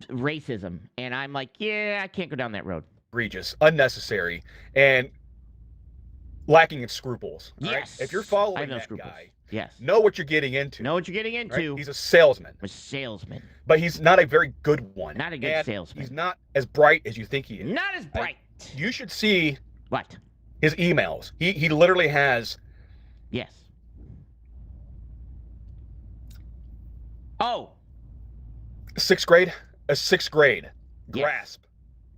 racism, and I'm like, yeah, I can't go down that road. egregious, unnecessary, and lacking in scruples. Right? Yes. If you're I following have no that scruples. guy, Yes. know what you're getting into. Know what you're getting into. Right? He's a salesman. A salesman. But he's not a very good one. Not a good And salesman. He's not as bright as you think he is. Not as bright. You should see what? His emails. He literally has. Yes. Oh. A sixth grade grasp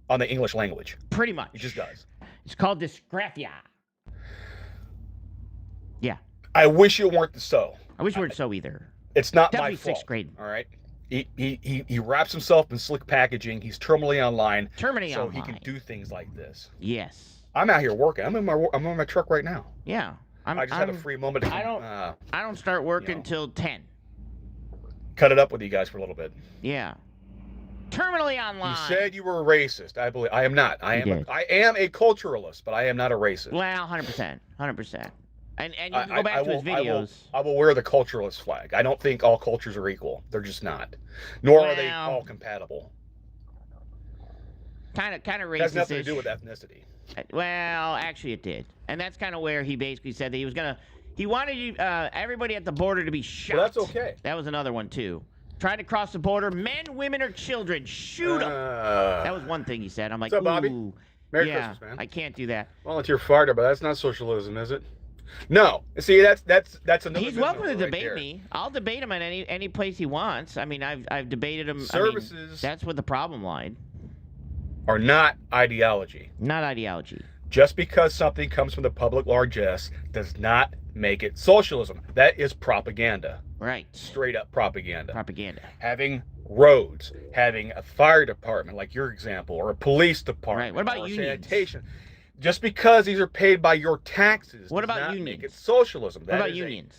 on the English language. Pretty much. He just does. It's called dysgraphia. Yeah. I wish it weren't so. I wish it weren't so either. It's not Definitely my fault. sixth grade. All right. He wraps himself in slick packaging. He's terminally online. Terminally so online. he can do things like this. Yes. I'm out here working. I'm on my truck right now. Yeah. I just had a free moment to I don't start working till 10. Cut it up with you guys for a little bit. Yeah. Terminally online. You said you were a racist. I believe I am not. I am a culturalist, but I am not a racist. Well, 100%. 100%. And you can go back to his videos. I will wear the culturalist flag. I don't think all cultures are equal. They're just not. Nor are they all compatible. Kind of racist. It has nothing to do with ethnicity. Well, actually it did. And that's kind of where he basically said that he wanted you, everybody at the border to be shot. Well, that's okay. That was another one too. Trying to cross the border, men, women, or children, shoot them. That was one thing he said. I'm like, what's up, Bobby? Ooh, Merry yeah, Christmas, man. I can't do that. Volunteer fighter, but that's not socialism, is it? No. See, that's another. He's welcome to right debate there. me. I'll debate him at any place he wants. I mean, I've debated him. Services that's where the problem lied. Are not ideology. Not ideology. Just because something comes from the public largesse does not make it socialism. That is propaganda. Right. Straight up propaganda. Propaganda. Having roads, having a fire department, like your example, or a police department. Right. What about or unions? Sanitation. Just because these are paid by your taxes what does about not unions? make it socialism. What about unions?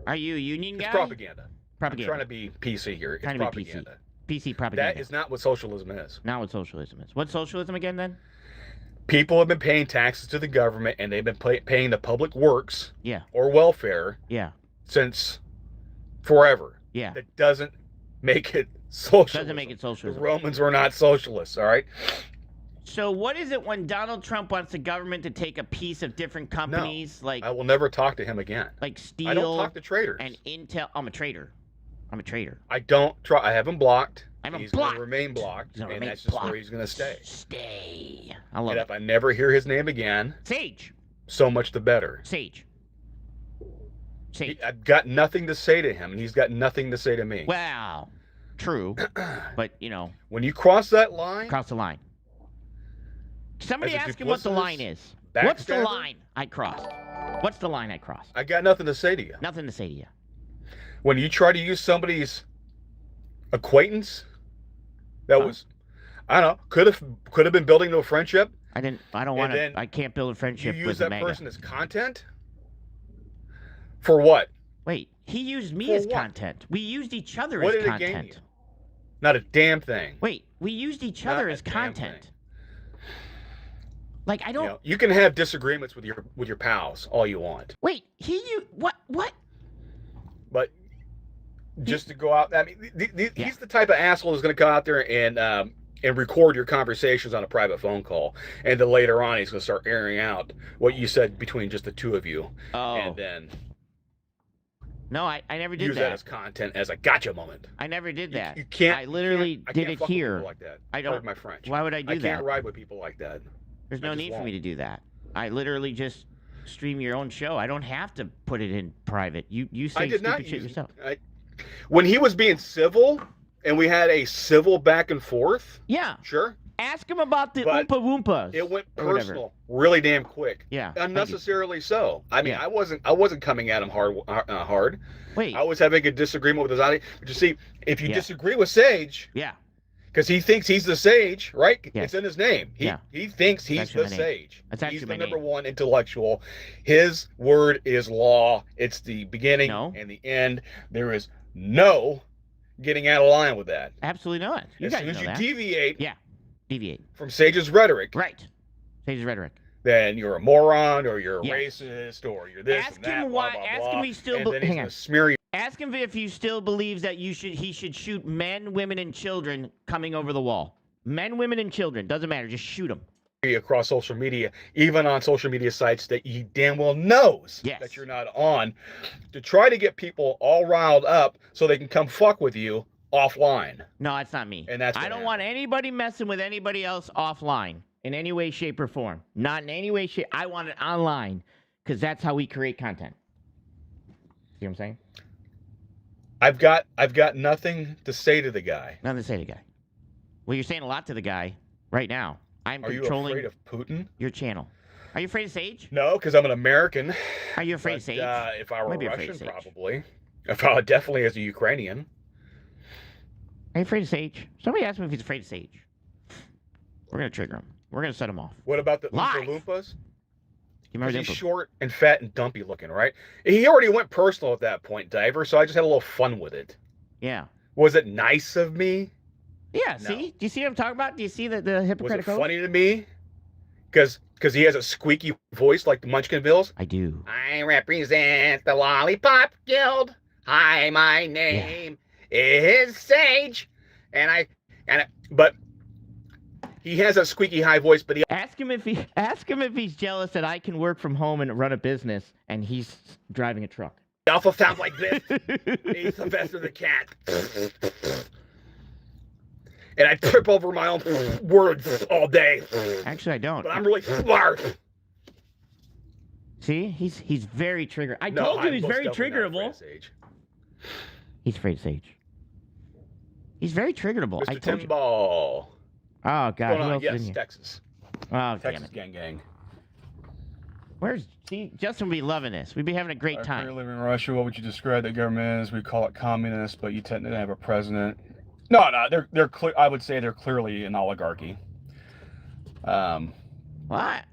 Are you a union guy? It's propaganda. Propaganda. I'm trying to be PC here. It's Trying to be propaganda. PC propaganda. That is not what socialism is. Not what socialism is. What's socialism again then? People have been paying taxes to the government, and they've been paying the public works or welfare since forever. Yeah. That doesn't make it socialism. Doesn't make it socialism. The Romans were not socialists, all right? So what is it when Donald Trump wants the government to take a piece of different companies? No, like I will never talk to him again. Like Steel. I don't talk to traders. And Intel. I'm a trader. I don't try. I have him blocked. He's going to remain blocked, and that's just where he's going to stay. Stay. I love and it. if I never hear his name again, Sage. So much the better. Sage. I've got nothing to say to him, and he's got nothing to say to me. Wow. True. But, you know. When you cross that line. Cross the line. Somebody ask him what the line is. What's the line I crossed? What's the line I crossed? I got nothing to say to you. Nothing to say to you. When you try to use somebody's acquaintance, that was, I don't know, could have been building no friendship. I don't want to. I can't build a friendship you use with that a MAGA. person as content. For what? Wait, he used me as content. We used each other What as did it gain content. you? Not a damn thing. Wait, we used each other as content. Like I don't. You can have disagreements with your pals all you want. Wait, what? But just to go out. I mean, he's the type of asshole who's going to go out there and record your conversations on a private phone call, and then later on he's going to start airing out what you said between just the two of you, and then no, I never did use that. that as content, as a gotcha moment. I never did that. You can't. I literally did it fuck with here. people like that. I don't. Pardon my French. Why would I do I that? can't ride with people like that. There's no need for me to do that. I literally just stream your own show. I don't have to put it in private. You say stupid shit yourself. When he was being civil, and we had a civil back and forth. Yeah. Sure. Ask him about the Oompa Loompas. It went personal, really damn quick. Yeah. Unnecessarily so. I mean, I wasn't coming at him hard. Wait. I was having a disagreement with his audience. But you see, if you disagree with Sage, because he thinks he's the sage, right? It's in his name. He thinks he's the sage. He's the number one intellectual. His word is law. It's the beginning and the end. There is no getting out of line with that. Absolutely not. As soon as you deviate, deviate from Sage's rhetoric, right? Sage's rhetoric. Then you're a moron, or you're a racist, or you're this and that. Ask him blah, why. blah, Ask blah, him if he still. and then he's Hang gonna on. smear you. Ask him if he still believes that he should shoot men, women, and children coming over the wall. Men, women, and children. Doesn't matter. Just shoot them. Across social media, even on social media sites that he damn well knows that you're not on, to try to get people all riled up so they can come fuck with you offline. No, that's not me. And that's I don't want anybody messing with anybody else offline in any way, shape, or form. Not in any way, shape. I want it online because that's how we create content. See what I'm saying? I've got nothing to say to the guy. Nothing to say to the guy. Well, you're saying a lot to the guy right now. I'm Are you controlling afraid of Putin? your channel. Are you afraid of Sage? No, because I'm an American. Are you afraid of Sage? If I were Might be a afraid of Russian, Sage. probably. If I definitely as a Ukrainian. Are you afraid of Sage? Somebody asked me if he's afraid of Sage. We're gonna trigger him. We're gonna set him off. What about the Live. Oompa Loompas? You remember He's the short and fat and dumpy looking, right? He already went personal at that point, Diver, so I just had a little fun with it. Yeah. Was it nice of me? Yeah, see? Do you see what I'm talking about? Do you see the Was it hypocritical? funny to me? Because he has a squeaky voice like the Munchkinvilles? I do. I represent the Lollipop Guild. Hi, my name is Sage. But he has a squeaky high voice, but he Ask him if he's jealous that I can work from home and run a business and he's driving a truck. also sounds like this. He's Sylvester the cat. And I trip over my own words all day. Actually, I don't. But I'm really smart. See? He's very triggered. I No, told you I'm he's most very definitely not triggerable. afraid of Sage. He's afraid of Sage. He's very triggerable. I Mr. told you. Timball. Oh, God. Going Who on? else is in Yes, here? Texas. Oh, damn Texas it. gang. See, Justin would be loving this. We'd be having a great If time. you live in Russia, what would you describe the government as? We call it communist, but you tend to have a president. No, they're clear. I would say they're clearly an oligarchy. What? I'm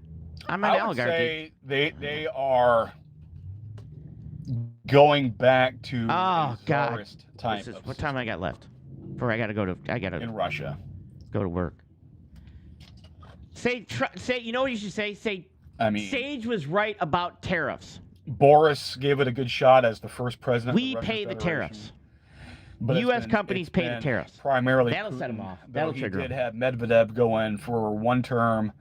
an I would oligarchy. say they are going back to Oh, God. czarist type of What time I got left? Before I gotta in Russia. go to work. Say, you know what you should say? Say, I mean, Sage was right about tariffs. Boris gave it a good shot as the first president. of We the Russian pay the Federation. tariffs. But it's U.S. been- companies it's pay the been tariffs. Primarily, That'll set him Putin, off. though That'll he trigger did him. have Medvedev go in for one term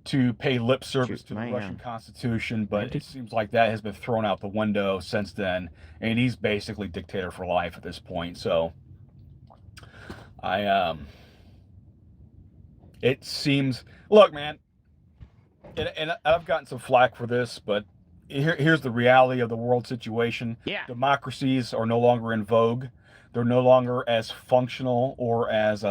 to pay lip service to the my, Russian Constitution, but it seems like that has been thrown out the window since then, and he's basically dictator for life at this point. So, it seems. Look, man, and I've gotten some flack for this, but here's the reality of the world situation. Yeah. Democracies are no longer in vogue. They're no longer as functional or as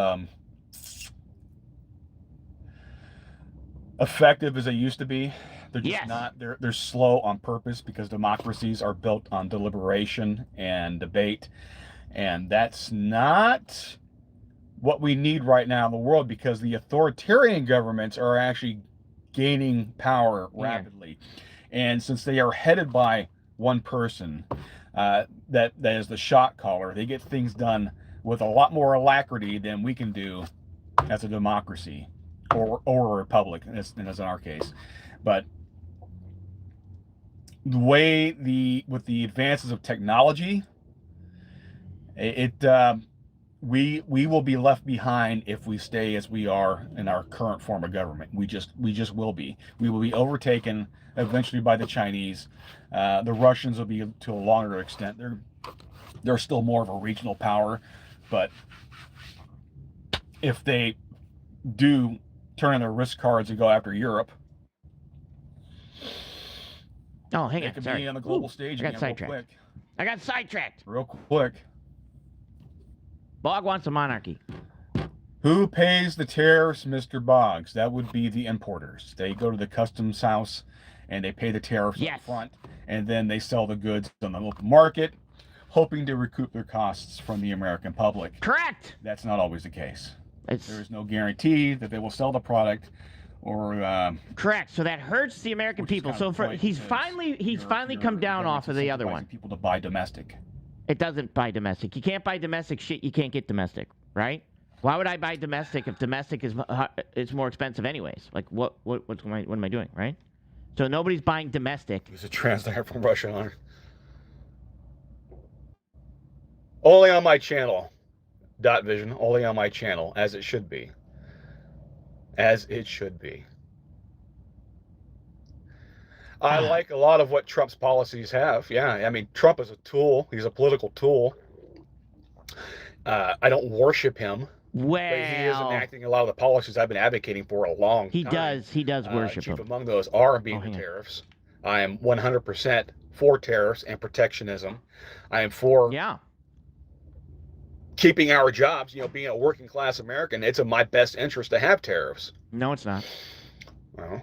effective as they used to be. They're just not. They're slow on purpose because democracies are built on deliberation and debate, and that's not what we need right now in the world, because the authoritarian governments are actually gaining power rapidly. And since they are headed by one person, that is the shot caller, they get things done with a lot more alacrity than we can do as a democracy or a republic, as in our case. But the way with the advances of technology We will be left behind if we stay as we are in our current form of government. We just will be. We will be overtaken eventually by the Chinese. The Russians will be to a longer extent. They're still more of a regional power, but if they do turn in their risk cards and go after Europe, oh, hang they on, could sorry. be on the global stage I got again real sidetracked. quick. I got sidetracked. Real quick. Bog wants a monarchy. Who pays the tariffs, Mr. Boggs? That would be the importers. They go to the customs house and they pay the tariffs up front, and then they sell the goods on the local market, hoping to recoup their costs from the American public. Correct. That's not always the case. There is no guarantee that they will sell the product, or correct. So that hurts the American people. So he's finally come down off of the other one. People to buy domestic. It doesn't buy domestic. You can't buy domestic shit. You can't get domestic, right? Why would I buy domestic if domestic is more expensive anyways? Like what am I doing, right? So nobody's buying domestic. There's a translator from Russia on. Only on my channel. Vision. Only on my channel, as it should be. As it should be. I like a lot of what Trump's policies have. Yeah, I mean, Trump is a tool. He's a political tool. I don't worship him. Well, but he is enacting a lot of the policies I've been advocating for a long time. He does worship chief him. Among those are being the tariffs. I am 100% for tariffs and protectionism. I am for keeping our jobs. You know, being a working class American, it's in my best interest to have tariffs. No, it's not. Well,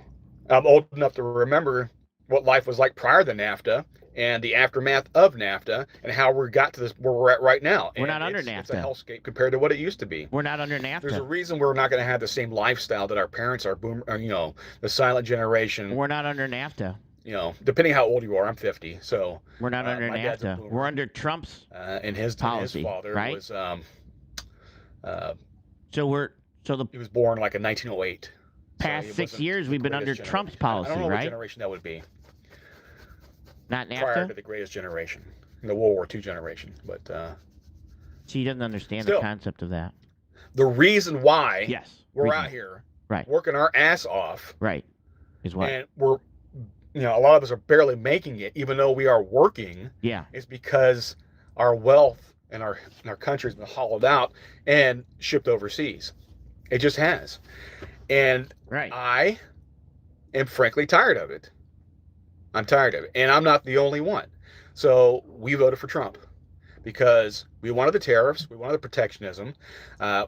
I'm old enough to remember what life was like prior to NAFTA and the aftermath of NAFTA and how we got to this where we're at right now. We're not under NAFTA. It's a hellscape compared to what it used to be. We're not under NAFTA. There's a reason we're not going to have the same lifestyle that our parents are, the silent generation. We're not under NAFTA. You know, depending how old you are, I'm 50, so we're not under NAFTA. We're under Trump's and his policy, his father right? Was he was born like in 1908. Past 6 years, we've been under Trump's policy, I don't know right? what generation that would be. Not NAFTA? Prior to the greatest generation, the World War II generation, but he doesn't understand the concept of that. The reason why we're out here working our ass off, is what? And we're, a lot of us are barely making it, even though we are working. Is because our wealth and our country has been hollowed out and shipped overseas. It just has, and I am frankly tired of it. I'm tired of it, and I'm not the only one. So we voted for Trump because we wanted the tariffs, we wanted the protectionism.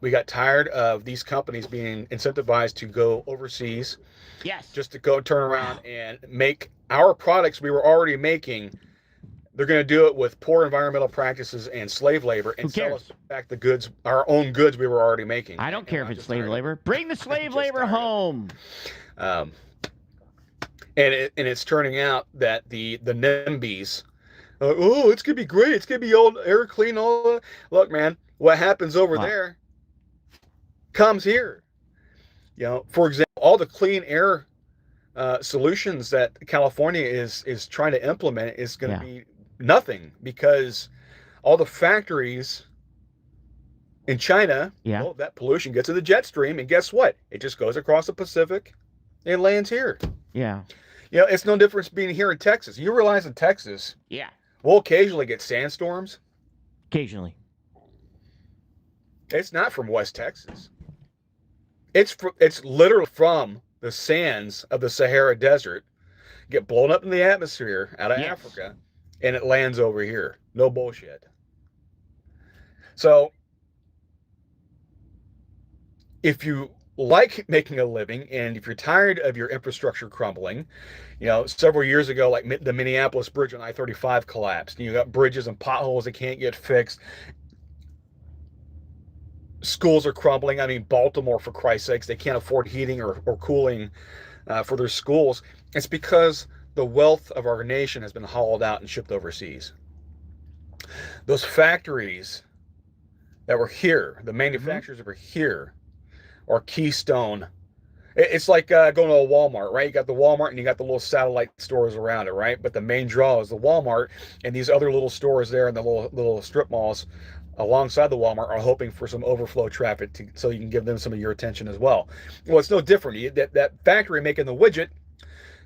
We got tired of these companies being incentivized to go overseas, just to go turn around and make our products we were already making. They're going to do it with poor environmental practices and slave labor and sell us back the goods, our own goods we were already making. I don't care if it's slave labor. Bring the slave labor home. And it's turning out that the NIMBYs, it's gonna be great. It's gonna be all air clean. All that. Look, man, what happens over there comes here. For example, all the clean air solutions that California is trying to implement is going to be nothing because all the factories in China, that pollution gets in the jet stream, and guess what? It just goes across the Pacific and lands here. It's no difference being here in Texas. You realize in Texas, we'll occasionally get sandstorms. Occasionally. It's not from West Texas. It's literally from the sands of the Sahara Desert, get blown up in the atmosphere out of Africa, and it lands over here. No bullshit. So, if you like making a living, and if you're tired of your infrastructure crumbling, several years ago, like the Minneapolis bridge on I-35 collapsed. You got bridges and potholes that can't get fixed. Schools are crumbling. I mean, Baltimore, for Christ's sakes, they can't afford heating or cooling for their schools. It's because the wealth of our nation has been hollowed out and shipped overseas. Those factories that were here, the manufacturers that were here, are keystone. It's like going to a Walmart, right? You got the Walmart and you got the little satellite stores around it, right? But the main draw is the Walmart, and these other little stores there and the little strip malls alongside the Walmart are hoping for some overflow traffic so you can give them some of your attention as well. Well, it's no different. That factory making the widget,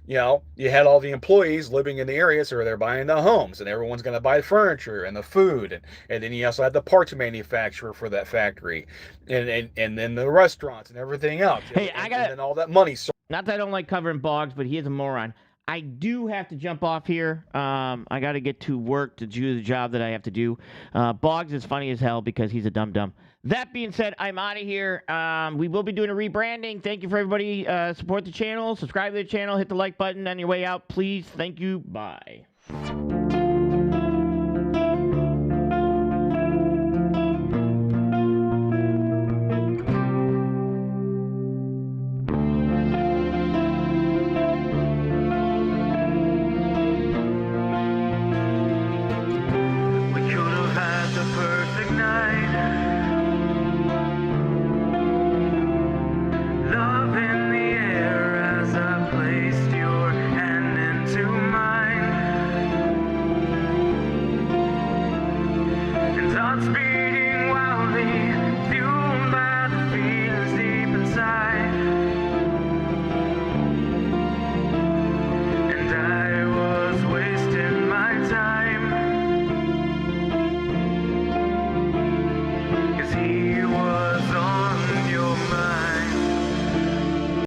you had all the employees living in the area, so they're buying the homes, and everyone's going to buy the furniture and the food, and then you also had the parts manufacturer for that factory, and then the restaurants and everything else. Hey, and then all that money. Not that I don't like covering Boggs, but he is a moron. I do have to jump off here. I got to get to work to do the job that I have to do. Boggs is funny as hell because he's a dum-dum. That being said, I'm out of here. We will be doing a rebranding. Thank you for everybody. Support the channel. Subscribe to the channel. Hit the like button on your way out, please. Thank you. Bye.